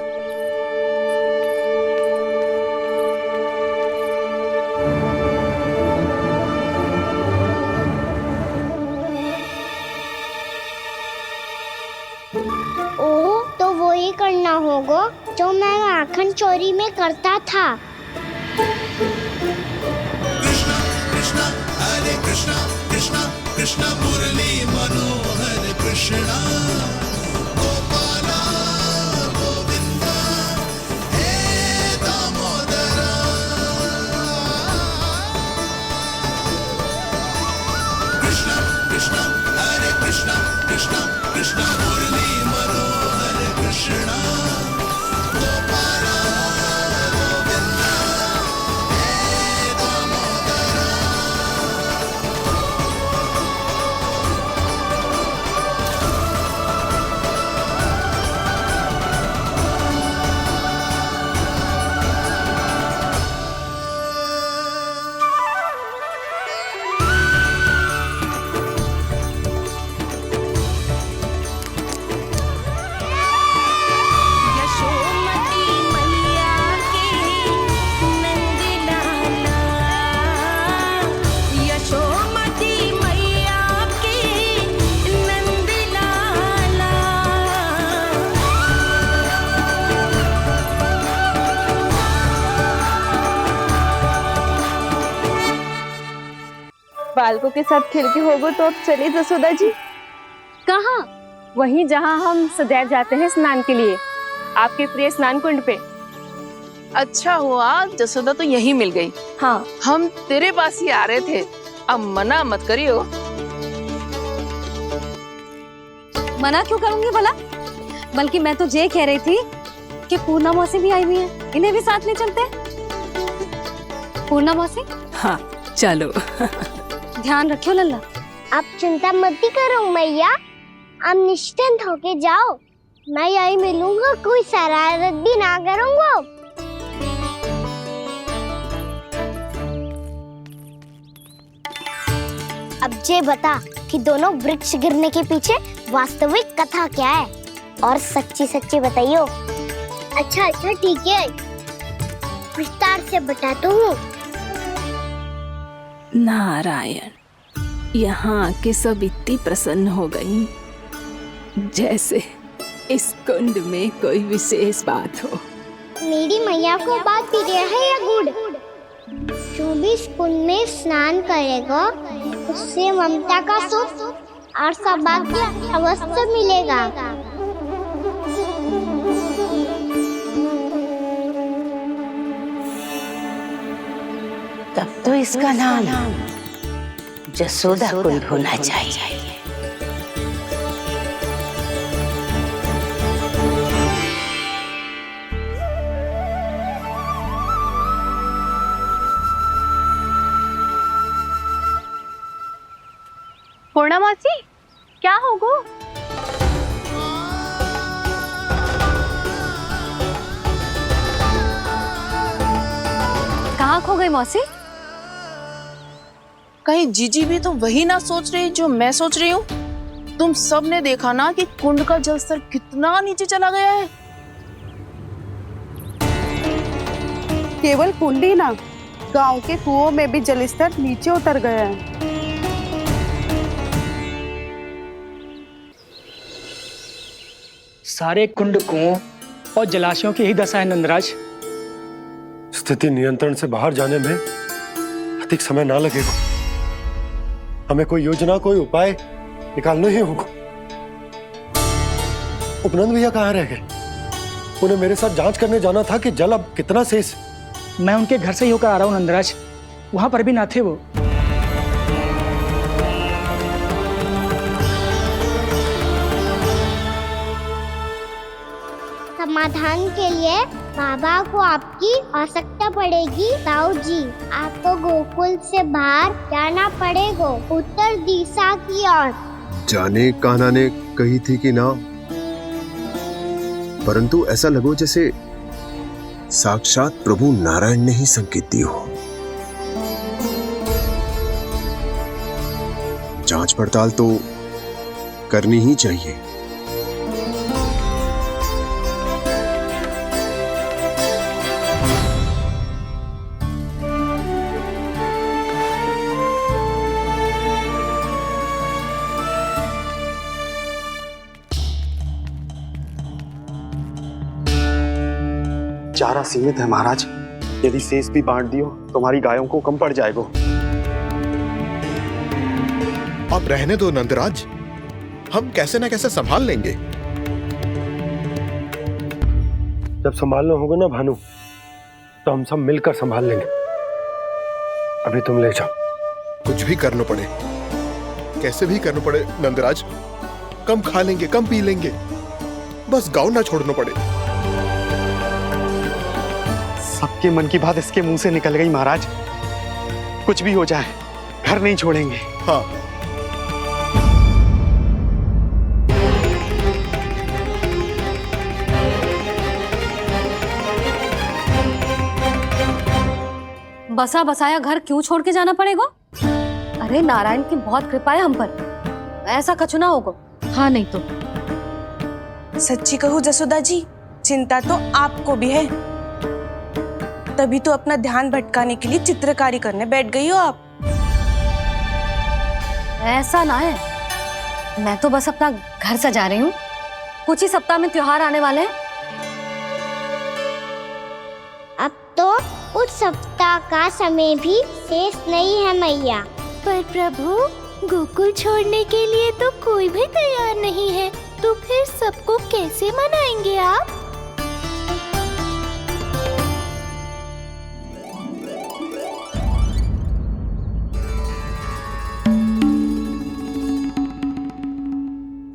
Speaker 6: ओ, तो वो ही करना होगा जो मैं माखन चोरी में करता था।
Speaker 18: कृष्णा हरे कृष्णा कृष्णा कृष्णा मुरली मनोहर कृष्णा गोपाला गोविंदा हे दामोदरा। कृष्णा कृष्णा हरे कृष्णा कृष्णा कृष्णा मुरली मनोहर कृष्णा गोपाला गोविंदा हे दामोदरा।
Speaker 8: बालकों के साथ खेल के होगो तो अब चले जसोदा जी। कहाँ? वहीं जहाँ हम सदैव जाते हैं स्नान के लिए, आपके प्रिय स्नान कुंड पे।
Speaker 13: अच्छा हुआ जसोदा तो यहीं मिल गई।
Speaker 8: हाँ,
Speaker 13: हम तेरे पास ही आ रहे थे, अब मना मत करियो।
Speaker 7: मना क्यों करूंगी भला? बल्कि मैं तो ये कह रही थी कि पूर्णा मौसी भी आई हुई है, इन्हें भी साथ ले चलते हैं। पूर्णा मौसी?
Speaker 5: हाँ चलो।
Speaker 7: ध्यान रखियो लल्ला।
Speaker 6: आप चिंता मत करो मैया, आप निश्चिंत होके जाओ, मैं यही मिलूंगा, कोई शरारत भी ना करूंगा। अब ये बता कि दोनों वृक्ष गिरने के पीछे वास्तविक कथा क्या है, और सच्ची सच्ची बताइयो। अच्छा अच्छा ठीक है, विस्तार से बताता हूँ।
Speaker 5: नारायण, यहाँ के सब इतनी प्रसन्न हो गई जैसे इस कुंड में कोई विशेष बात हो।
Speaker 6: मेरी मैया को बात प्रिय है या गुड़? जो भी इस कुंड में स्नान करेगा उससे ममता का सुख और सौभाग्य अवश्य मिलेगा।
Speaker 19: तब तो इसका नाम जसोदा कुंड होना चाहिए।
Speaker 8: पूर्णा मौसी, क्या होगो?
Speaker 7: कहाँ खो गई मौसी?
Speaker 13: कहीं जीजी भी तो वही ना सोच रही जो मैं सोच रही हूँ? तुम सब ने देखा ना कि कुंड का जलस्तर कितना नीचे चला गया है।
Speaker 20: केवल कुंड ही ना, गांव के कुओं में भी जलस्तर नीचे उतर गया है।
Speaker 9: सारे कुंड कुओं और जलाशयों की यही दशा है नंदराज।
Speaker 17: स्थिति नियंत्रण से बाहर जाने में अधिक समय ना लगेगा। हमें कोई योजना, कोई उपाय निकालना ही होगा। उपनंद भैया कहाँ रह गए? उन्हें मेरे साथ जांच करने जाना था कि जल अब कितना शेष।
Speaker 9: मैं उनके घर से ही होकर आ रहा हूँ नंदराज, वहां पर भी ना थे वो।
Speaker 6: समाधान के लिए बाबा को आपकी आवश्यकता पड़ेगी। ताऊ जी, आपको गोकुल से बाहर जाना पड़ेगा, उत्तर दिशा की ओर।
Speaker 11: जाने कान्हा ने कही थी कि ना, परंतु ऐसा लगो जैसे साक्षात प्रभु नारायण ने ही संकेत दी हो। जांच पड़ताल तो करनी ही चाहिए।
Speaker 21: चारा सीमित है महाराज, यदि शेष भी बांट दियो तो हमारी गायों को कम पड़ जाएगा।
Speaker 2: अब रहने दो नंदराज, हम कैसे न कैसे संभाल लेंगे।
Speaker 17: जब संभालना होगा ना भानु, तो हम सब मिलकर संभाल लेंगे। अभी तुम ले जाओ।
Speaker 2: कुछ भी करना पड़े, कैसे भी करना पड़े नंदराज, कम खा लेंगे, कम पी लेंगे, बस गाँव ना छोड़ना पड़े।
Speaker 21: सबके मन की बात इसके मुंह से निकल गई महाराज। कुछ भी हो जाए घर नहीं छोड़ेंगे।
Speaker 2: हाँ,
Speaker 7: बसा बसाया घर क्यों छोड़ के जाना पड़ेगा? अरे नारायण की बहुत कृपा है हम पर, ऐसा कछु ना होगा। हाँ नहीं तो।
Speaker 22: सच्ची कहूँ जसोदा जी, चिंता तो आपको भी है, तभी तो अपना ध्यान भटकाने के लिए चित्रकारी करने बैठ गई हो आप।
Speaker 7: ऐसा ना है, मैं तो बस अपना घर सजा रही हूँ। कुछ ही सप्ताह में त्योहार आने वाले हैं।
Speaker 6: अब तो कुछ सप्ताह का समय भी शेष नहीं है मैया।
Speaker 7: पर प्रभु, गोकुल छोड़ने के लिए तो कोई भी तैयार नहीं है, तो फिर सबको कैसे मनाएंगे आप?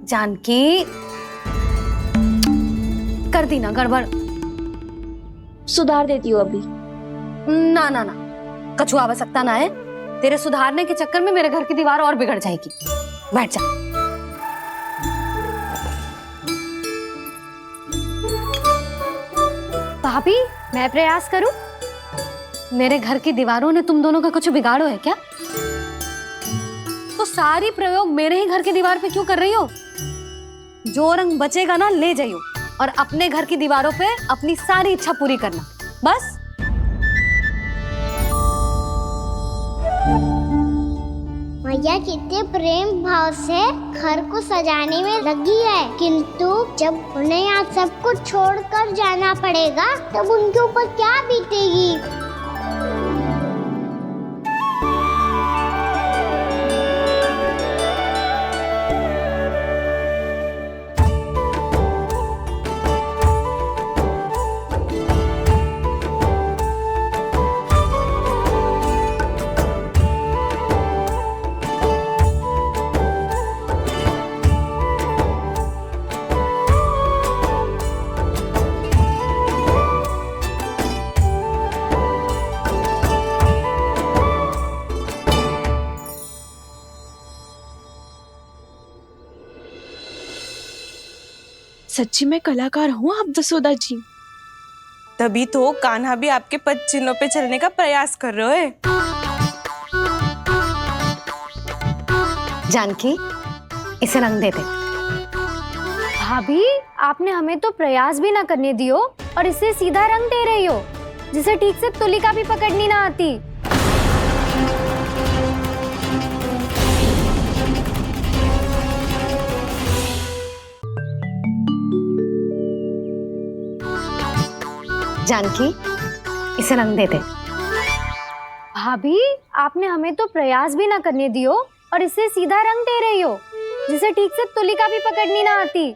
Speaker 4: जानकी, कर दी ना गड़बड़।
Speaker 8: सुधार देती हूँ अभी।
Speaker 4: ना ना ना, कछु आवश्यकता ना है। तेरे सुधारने के चक्कर में मेरे घर की दीवार और बिगड़ जाएगी। बैठ जा। भाभी, मैं प्रयास करूं? मेरे घर की दीवारों ने तुम दोनों का कुछ बिगाड़ो है क्या? तो सारी प्रयोग मेरे ही घर की दीवार पे क्यों कर रही हो? जो रंग बचेगा ना ले जाइयो और अपने घर की दीवारों पे अपनी सारी इच्छा पूरी करना, बस।
Speaker 6: मैया कितने प्रेम भाव से घर को सजाने में लगी है, किंतु जब उन्हें यहाँ सब कुछ छोड़कर जाना पड़ेगा तब उनके ऊपर क्या बीतेगी?
Speaker 22: सच्ची में कलाकार हूँ आप जसोदा जी। तभी तो कान्हा भी आपके पद चिन्हों पे चलने का प्रयास कर रहे हैं।
Speaker 4: जानकी, इसे रंग दे दे।
Speaker 7: भाभी, आपने हमें तो प्रयास भी ना करने दियो और इसे सीधा रंग दे रही हो, जिसे ठीक से तुलिका भी पकड़नी ना आती।
Speaker 4: जानकी, इसे रंग दे दे।
Speaker 7: भाभी, आपने हमें तो प्रयास भी ना करने दियो और इसे सीधा रंग दे रही हो, जिसे ठीक से तुलिका भी पकड़नी ना आती।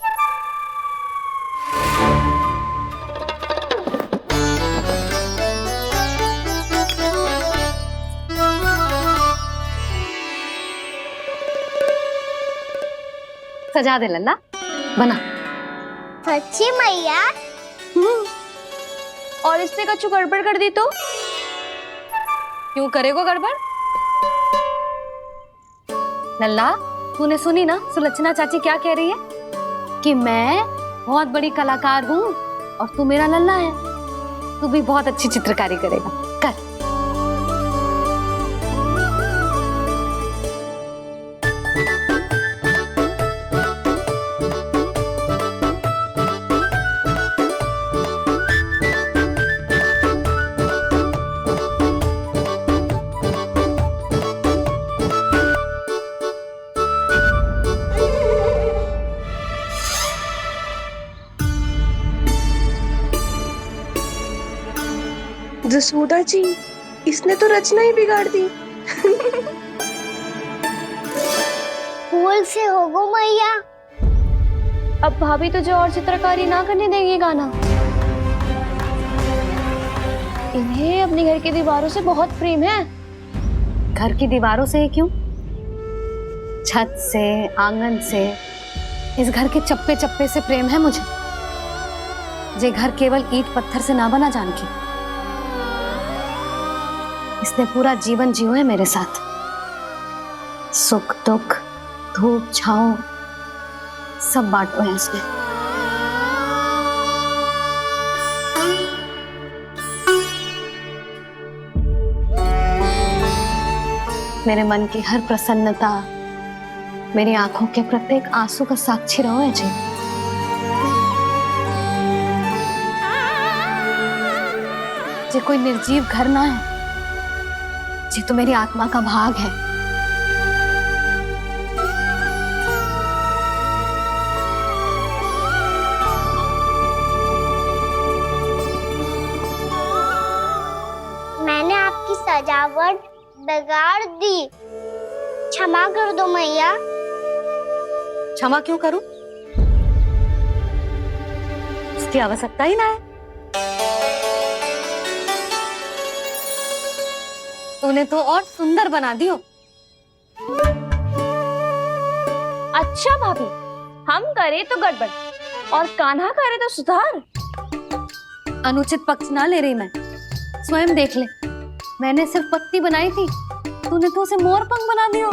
Speaker 4: सजा दे लल्ला, बना।
Speaker 6: सच्ची मैया?
Speaker 22: और इसने कछु गड़बड़ कर दी तो?
Speaker 4: क्यों करेगो गड़बड़? लल्ला, तूने सुनी ना सुलक्षणा चाची क्या कह रही है? कि मैं बहुत बड़ी कलाकार हूँ और तू मेरा लल्ला है, तू भी बहुत अच्छी चित्रकारी करेगा। कर।
Speaker 22: जसोदा जी, इसने तो रचना ही बिगाड़ दी।
Speaker 6: फूल से होगो मैया।
Speaker 7: अब भाभी तुझे और चित्रकारी ना करने देंगी गाना। इन्हें अपने घर की दीवारों से बहुत प्रेम है।
Speaker 4: घर की दीवारों से क्यों? छत से, आंगन से, इस घर के चप्पे चप्पे से प्रेम है मुझे। ये घर केवल ईंट पत्थर से ना बना जानकी। इसने पूरा जीवन जियो है मेरे साथ। सुख दुख, धूप छांव सब बांटो है इसने। मेरे मन की हर प्रसन्नता, मेरी आंखों के प्रत्येक आंसू का साक्षी रहो है जी। ये कोई निर्जीव घर ना है, ये तो मेरी आत्मा का भाग है।
Speaker 6: मैंने आपकी सजावट बिगाड़ दी। क्षमा कर दो मैया।
Speaker 4: क्षमा क्यों करूं? इसकी आवश्यकता ही ना है। तूने तो और सुंदर बना दियो।
Speaker 8: अच्छा भाभी, हम करे तो गड़बड़ और कान्हा करे तो सुधार।
Speaker 4: अनुचित पक्ष ना ले रही मैं, स्वयं देख ले। मैंने सिर्फ पत्ती बनाई थी, तूने तो उसे मोर पंख बना दियो।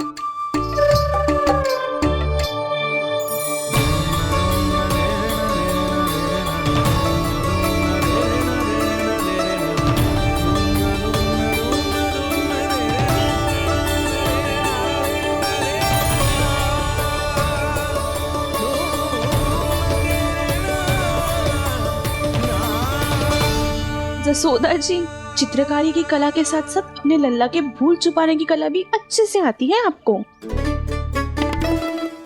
Speaker 22: जसोदा जी, चित्रकारी की कला के साथ साथ अपने लल्ला के भूल छुपाने की कला भी अच्छे से आती है आपको।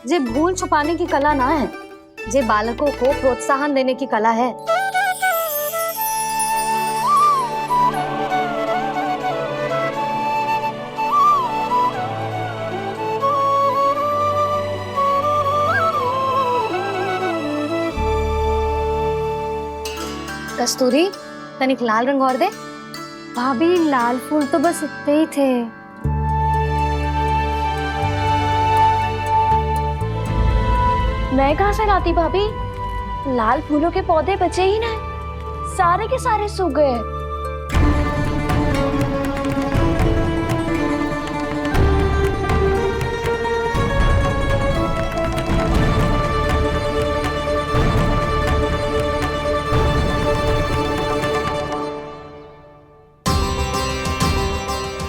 Speaker 4: जे भूल छुपाने की कला ना है, जे बालकों को प्रोत्साहन देने की कला है। कस्तूरी, तनिक लाल रंग और दे। भाभी, लाल फूल तो बस इतने ही थे।
Speaker 8: मैं कहाँ से लाती भाभी? लाल फूलों के पौधे बचे ही ना, सारे के सारे सूख गए।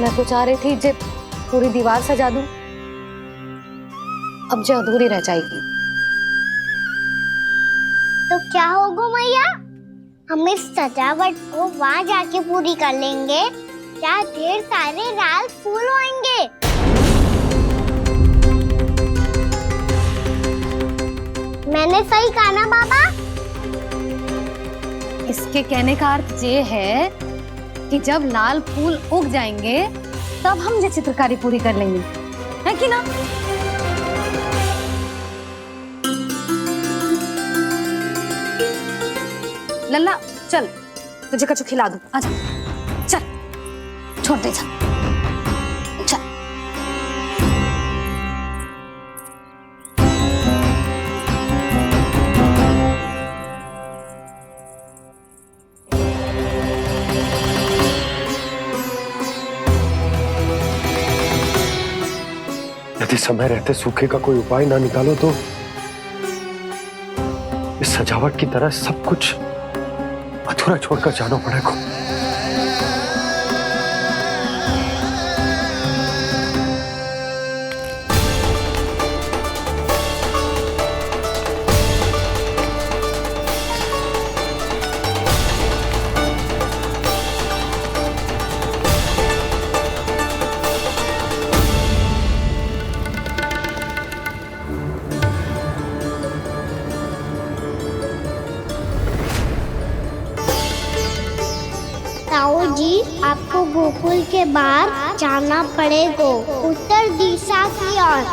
Speaker 4: मैं तो चाह रही थी जब पूरी दीवार सजा दूं, अब जो अधूरी रह जाएगी।
Speaker 6: तो क्या होगा मैया? हम इस सजावट को वहाँ जाके पूरी कर लेंगे, जहाँ ढेर सारे लाल फूल होंगे। मैंने सही कहा ना बाबा?
Speaker 4: इसके कहने का अर्थ ये है कि जब लाल फूल उग जाएंगे तब हम ये चित्रकारी पूरी कर लेंगे, है कि ना? लल्ला चल, तुझे कछु खिला दूं। आजा, चल, छोड़ दे, चल।
Speaker 17: यदि समय रहते सूखे का कोई उपाय ना निकालो तो इस सजावट की तरह सब कुछ अधूरा छोड़कर जाना पड़ेगा।
Speaker 6: ताऊ जी, आपको गोकुल के बाहर जाना पड़ेगा, उत्तर दिशा की ओर।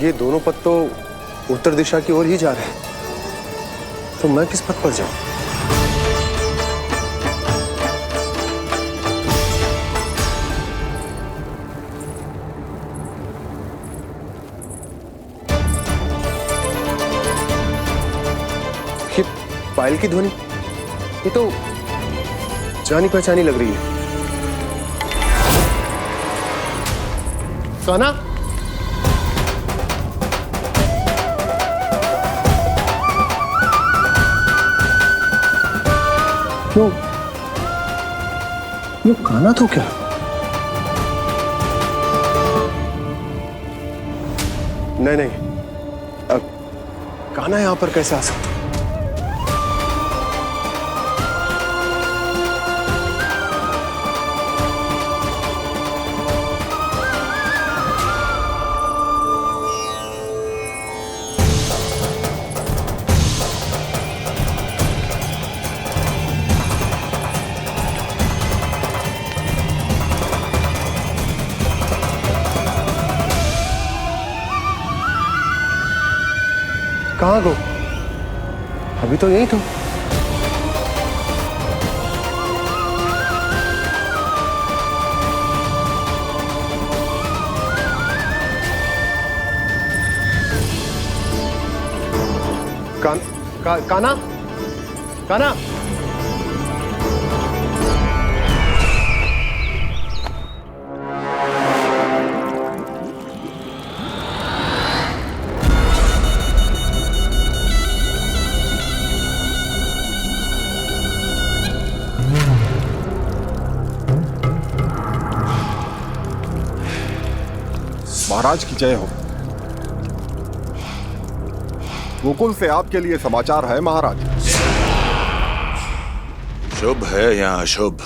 Speaker 11: ये दोनों पथ तो उत्तर दिशा की ओर ही जा रहे हैं, तो मैं किस पथ पर जाऊं? ये पायल की ध्वनि, ये तो जानी पहचानी लग रही है। कान्हा, क्यों? ये कान्हा तो क्या? नहीं नहीं, अब कान्हा यहां पर कैसे आ सकता? कहाँ गो? अभी तो यही तो। काना काना
Speaker 10: महाराज की जय हो। गोकुल से आपके लिए समाचार है महाराज।
Speaker 2: शुभ है या अशुभ?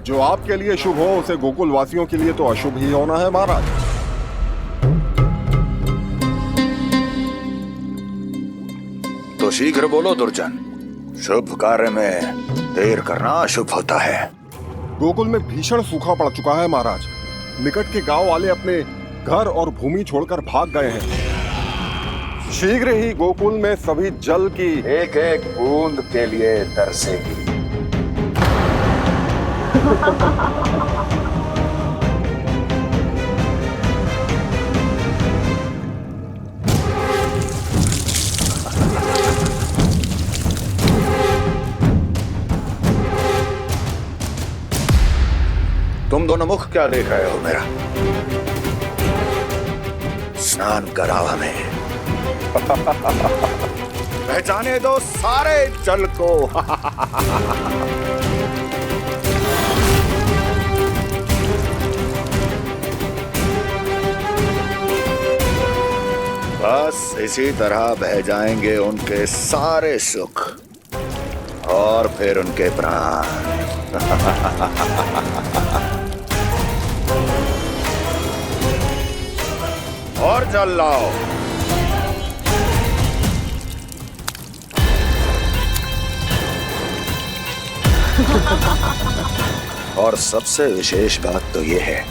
Speaker 10: जो आपके लिए शुभ हो उसे गोकुल वासियों के लिए तो अशुभ ही होना है महाराज।
Speaker 2: तो शीघ्र बोलो दुर्जन, शुभ कार्य में देर करना अशुभ होता है।
Speaker 10: गोकुल में भीषण सूखा पड़ चुका है महाराज। निकट के गांव वाले अपने घर और भूमि छोड़कर भाग गए हैं। शीघ्र ही गोकुल में सभी जल की
Speaker 2: एक एक बूंद के लिए तरसेगी। तुम दोनों मुख क्या देख रहे हो मेरा? स्नान कराओ हमें। पहचाने दो सारे जल को। बस इसी तरह बह जाएंगे उनके सारे सुख और फिर उनके प्राण। और जल लाओ। और सबसे विशेष बात तो यह है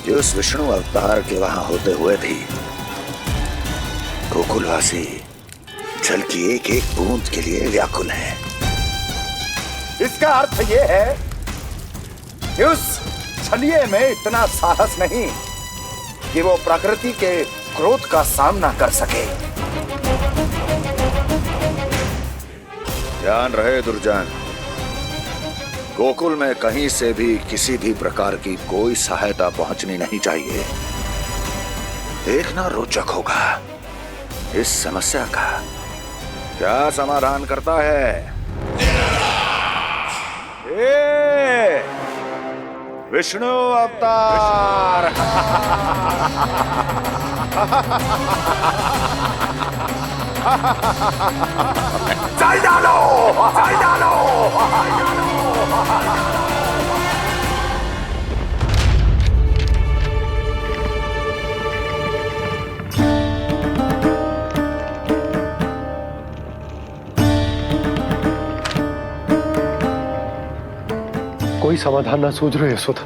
Speaker 2: कि उस विष्णु अवतार के वहां होते हुए भी गोकुलवासी जल की एक एक बूंद के लिए व्याकुल हैं। इसका अर्थ यह है कि उस छलिए में इतना साहस नहीं कि वो प्रकृति के क्रोध का सामना कर सके। ध्यान रहे दुर्जन, गोकुल में कहीं से भी किसी भी प्रकार की कोई सहायता पहुंचनी नहीं चाहिए। देखना रोचक होगा इस समस्या का क्या समाधान करता है। विष्णु अवतार। चल डालो, चल डालो।
Speaker 17: कोई समाधान ना सूझ रहे यशोदा।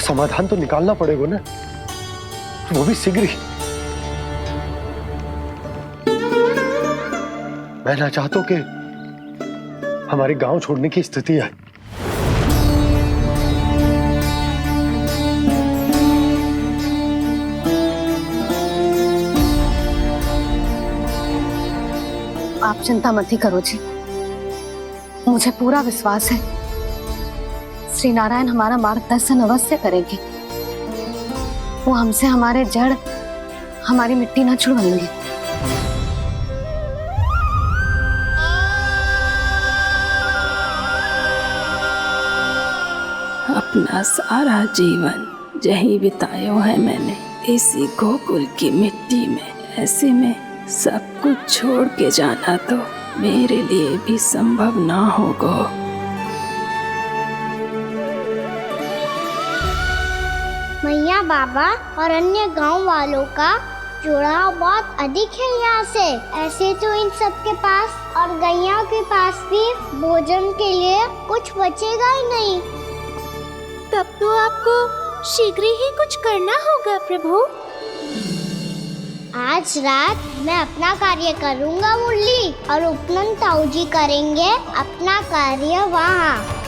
Speaker 17: समाधान तो निकालना पड़ेगा ना, वो भी शीघ्र ही। मैं ना चाहता हूं कि हमारे गांव छोड़ने की स्थिति आए।
Speaker 4: आप चिंता मत ही करो जी, मुझे पूरा विश्वास है श्री नारायण हमारा मार्गदर्शन अवश्य करेंगे। वो हमसे हमारे जड़, हमारी मिट्टी न छुड़वाएंगे।
Speaker 5: अपना सारा जीवन यही बिताया है मैंने, इसी गोकुल की मिट्टी में। ऐसे में सब कुछ छोड़ के जाना तो मेरे लिए भी संभव ना होगा।
Speaker 6: मैया बाबा और अन्य गांव वालों का जुड़ाव बहुत अधिक है यहाँ से। ऐसे तो इन सब के पास और गैया के पास भी भोजन के लिए कुछ बचेगा ही नहीं।
Speaker 7: तब तो आपको शीघ्र ही कुछ करना होगा प्रभु।
Speaker 6: आज रात मैं अपना कार्य करूंगा मुरली, और उपनंद ताऊ जी करेंगे अपना कार्य वहाँ।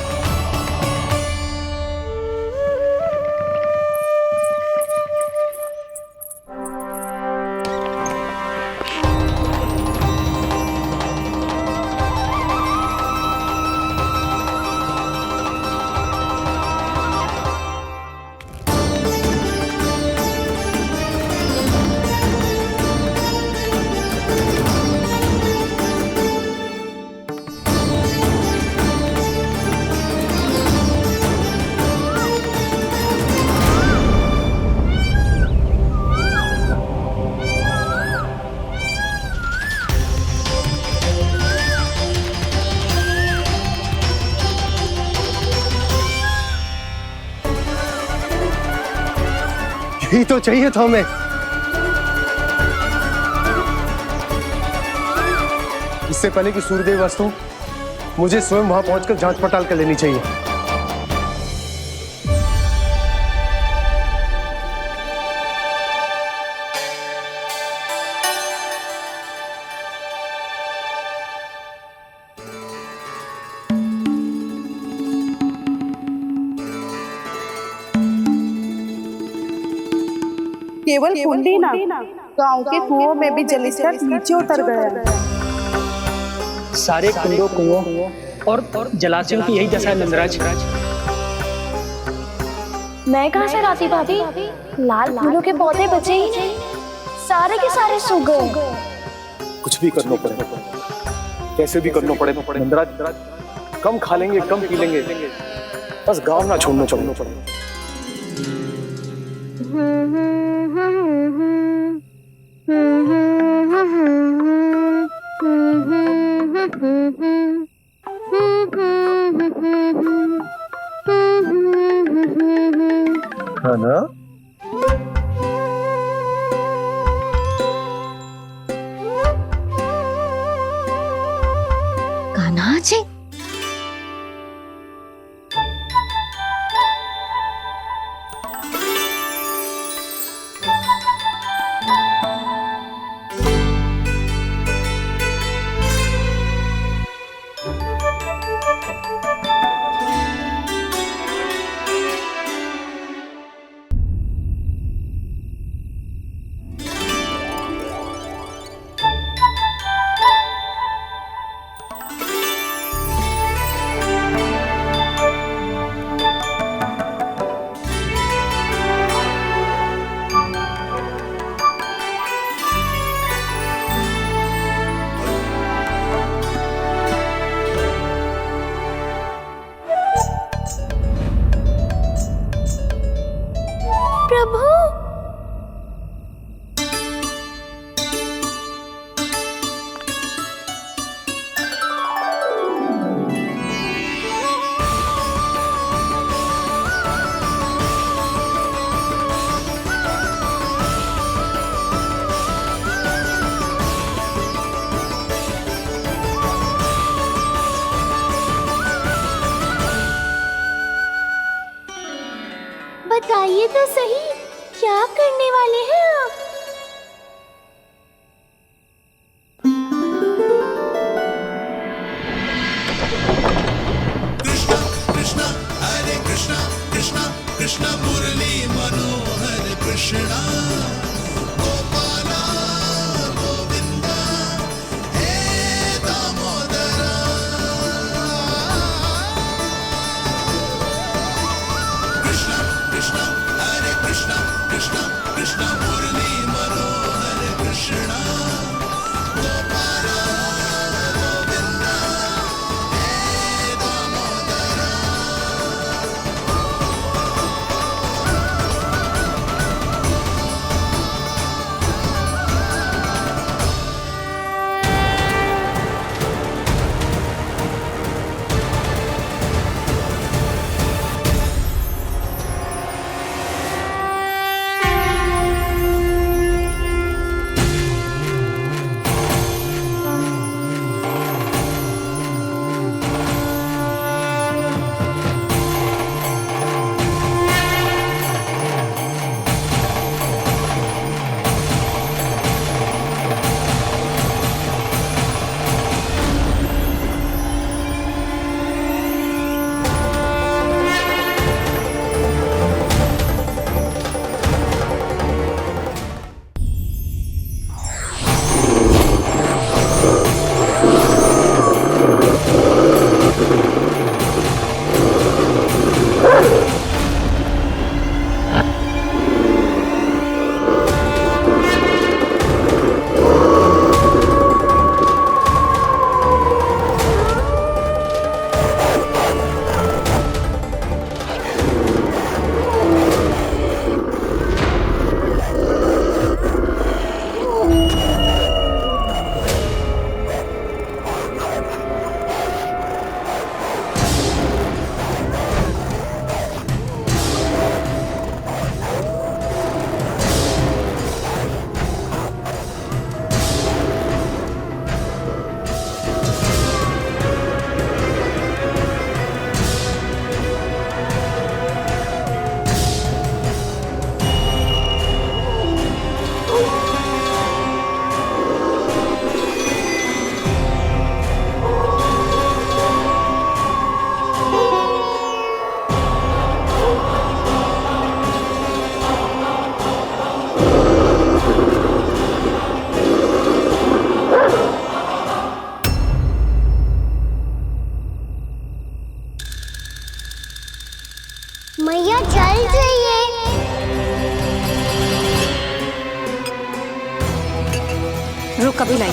Speaker 11: यही तो चाहिए था हमें। इससे पहले कि सूर्यदेव वास्तु, मुझे स्वयं वहां पहुंचकर जांच पड़ताल कर लेनी चाहिए।
Speaker 20: केवल कुंडी ना, गांव के कुओं में भी जलस्तर नीचे उतर गया है।
Speaker 9: सारे कुंडों कुओं और जलाशयों की यही दशा है नंदराज।
Speaker 8: मैं कहाँ से लाती भाभी? लाल फूलों के पौधे बचे ही नहीं, सारे के सारे सूख गए।
Speaker 3: कुछ भी करना पड़ेगा, कैसे भी करना पड़ेगा नंदराज। कम खा लेंगे, कम पी लेंगे, बस गांव ना छोड़ना पड़ेगा। है ना?
Speaker 4: कान्हा जी,
Speaker 8: प्रभु, बताइए तो सही, क्या करने वाले हैं आप?
Speaker 18: कृष्णा कृष्णा हरे कृष्णा कृष्णा कृष्णा मुरली मनोहर कृष्णा गोपाला गोविंदा हे दामोदरा। कृष्णा कृष्णा हरे कृष्णा कृष्णा कृष्णा मुरली
Speaker 6: मैया जल जाइए।
Speaker 8: रुक अभी लाई।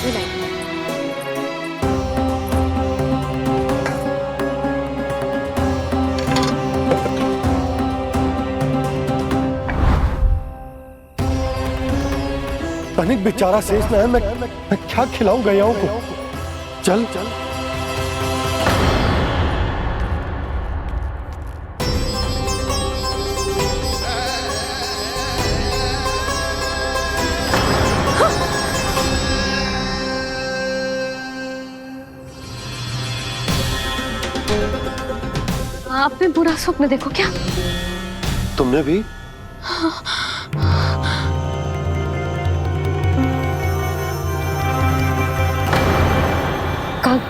Speaker 17: तनिक बेचारा शेष न है, मैं क्या खिलाऊं गयाओं को। चल चल
Speaker 4: आपने बुरा स्वप्न देखो क्या?
Speaker 17: तुमने भी?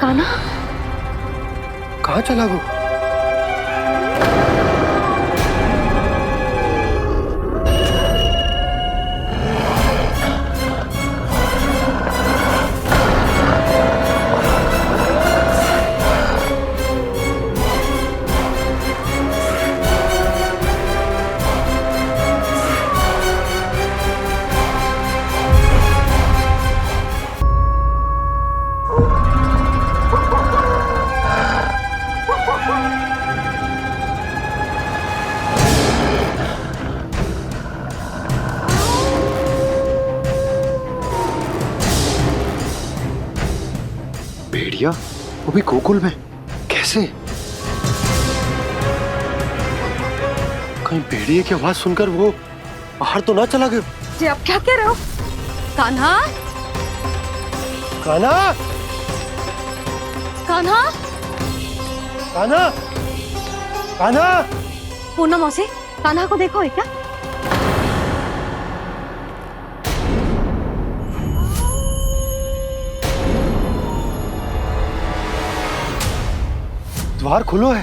Speaker 4: कान्हा
Speaker 17: कहाँ चला वो? भेड़िया वो भी गोकुल में कैसे? कहीं भेड़िए की आवाज सुनकर वो बाहर तो ना चला गया?
Speaker 4: जी आप क्या कह रहे हो? कान्हा
Speaker 17: कान्हा
Speaker 4: कान्हा
Speaker 17: कान्हा कान्हा
Speaker 4: पूर्णा मौसी, कान्हा को देखो है क्या?
Speaker 17: द्वार खुलो है।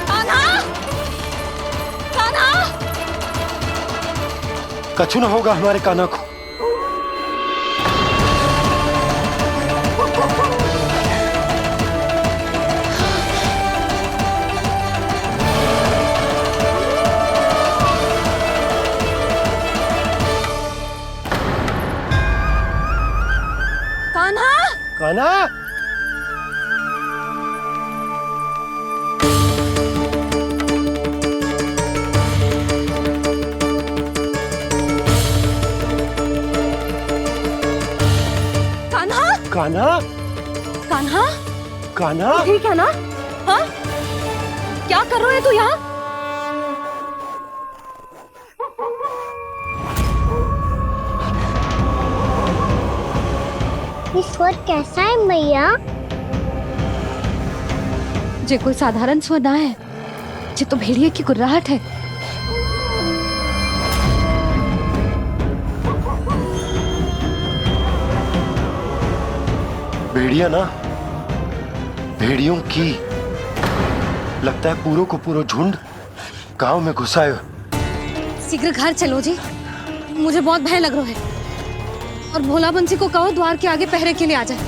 Speaker 4: कान्हा कान्हा
Speaker 17: कछु ना होगा हमारे कान्हा को। कान्हा
Speaker 4: कान्हा
Speaker 17: कान्हा
Speaker 4: कान्हा
Speaker 17: कान्हा
Speaker 4: ठीक है ना? हाँ क्या कर रहे हो तू यहाँ?
Speaker 6: ये स्वर कैसा है मैया?
Speaker 4: जे कोई साधारण स्वर ना है, जे तो भेड़िए की गुर्राहट है।
Speaker 17: भेड़िया ना, भेड़ियों की लगता है पूरो को पूरो झुंड गांव में घुसा है।
Speaker 4: शीघ्र घर चलो जी, मुझे बहुत भय लग रहा है। और भोला बंसी को कहो द्वार के आगे पहरे के लिए आ जाए।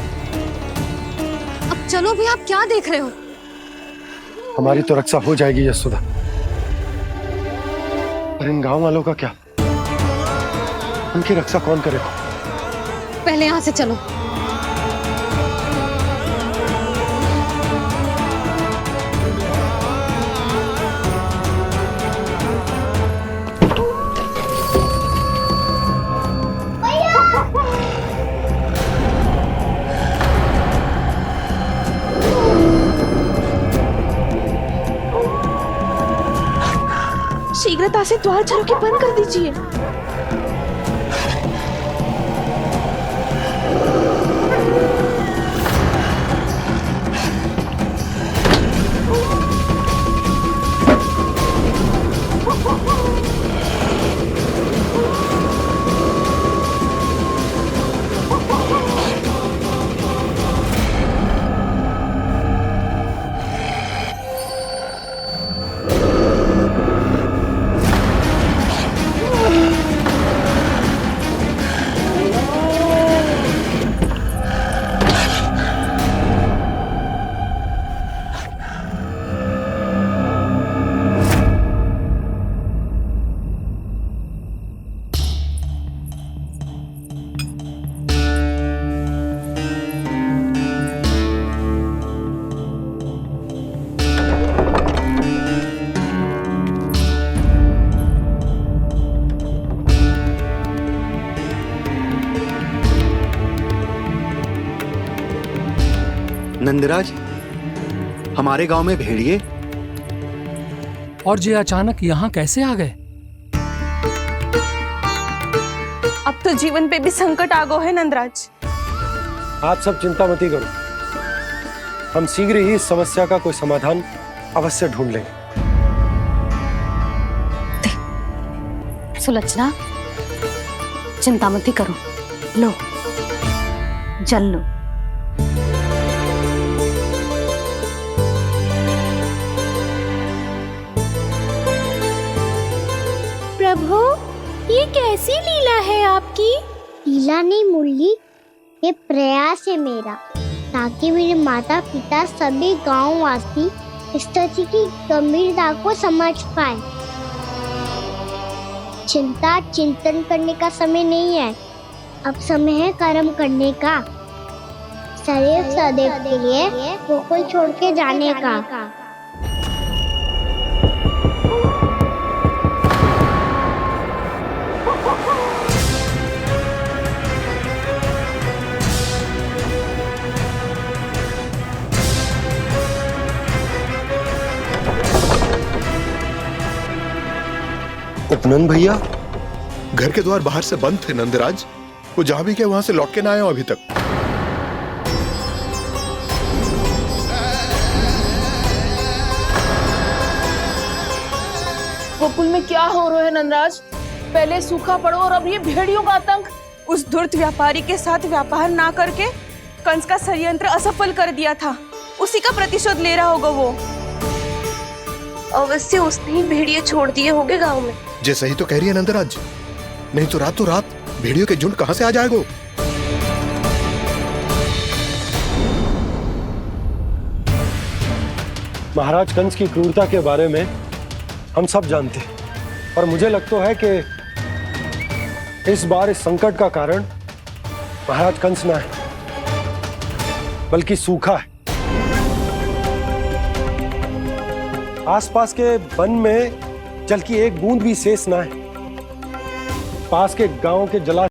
Speaker 4: अब चलो भी, आप क्या देख रहे हो?
Speaker 17: हमारी तो रक्षा हो जाएगी यशोदा, पर इन गांव वालों का क्या? उनकी रक्षा कौन करेगा?
Speaker 4: पहले यहाँ से चलो।
Speaker 13: शीघ्रता से द्वार चलो के बंद कर दीजिए।
Speaker 21: नंदराज, हमारे गांव में भेड़िए
Speaker 12: और ये अचानक यहाँ कैसे आ गए?
Speaker 22: अब तो जीवन पे भी संकट आ गो है नंदराज।
Speaker 11: आप सब चिंता मत करो, हम शीघ्र ही इस समस्या का कोई समाधान अवश्य ढूंढ लेंगे।
Speaker 4: सुलक्षणा, चिंता मत करो, लो जल लो।
Speaker 6: प्रभु, ये कैसी लीला है आपकी? लीला नहीं मुरली, ये प्रयास है मेरा, ताकि मेरे माता पिता सभी गांव वासी स्थिति की गंभीरता को समझ पाए। चिंता चिंतन करने का समय नहीं है, अब समय है कर्म करने का, सदैव सदैव के लिए गोकुल छोड़ के जाने का।
Speaker 11: उपनंद भैया,
Speaker 16: घर के द्वार बाहर से बंद थे नंदराज, वो जहां भी गए वहां से लौट के ना आए हो अभी तक।
Speaker 22: गोकुल में क्या हो रहा है नंदराज? पहले सूखा पड़ो और अब ये भेड़ियों का आतंक। उस धूर्त व्यापारी के साथ व्यापार ना करके कंस का षड्यंत्र असफल कर दिया था, उसी का प्रतिशोध ले रहा होगा वो।
Speaker 8: अवश्य उसने ही भेड़िए छोड़ दिए होंगे गांव में।
Speaker 16: जैसे ही तो कह रही है नंदराज, नहीं तो रात भेड़ियों के झुंड कहां से आ जाएगा?
Speaker 11: महाराज कंस की क्रूरता के बारे में हम सब जानते हैं, और मुझे लगता है कि इस बार इस संकट का कारण महाराज कंस ना है, बल्कि सूखा है। आसपास के वन में जल की एक बूंद भी शेष ना है। पास के गांव के जला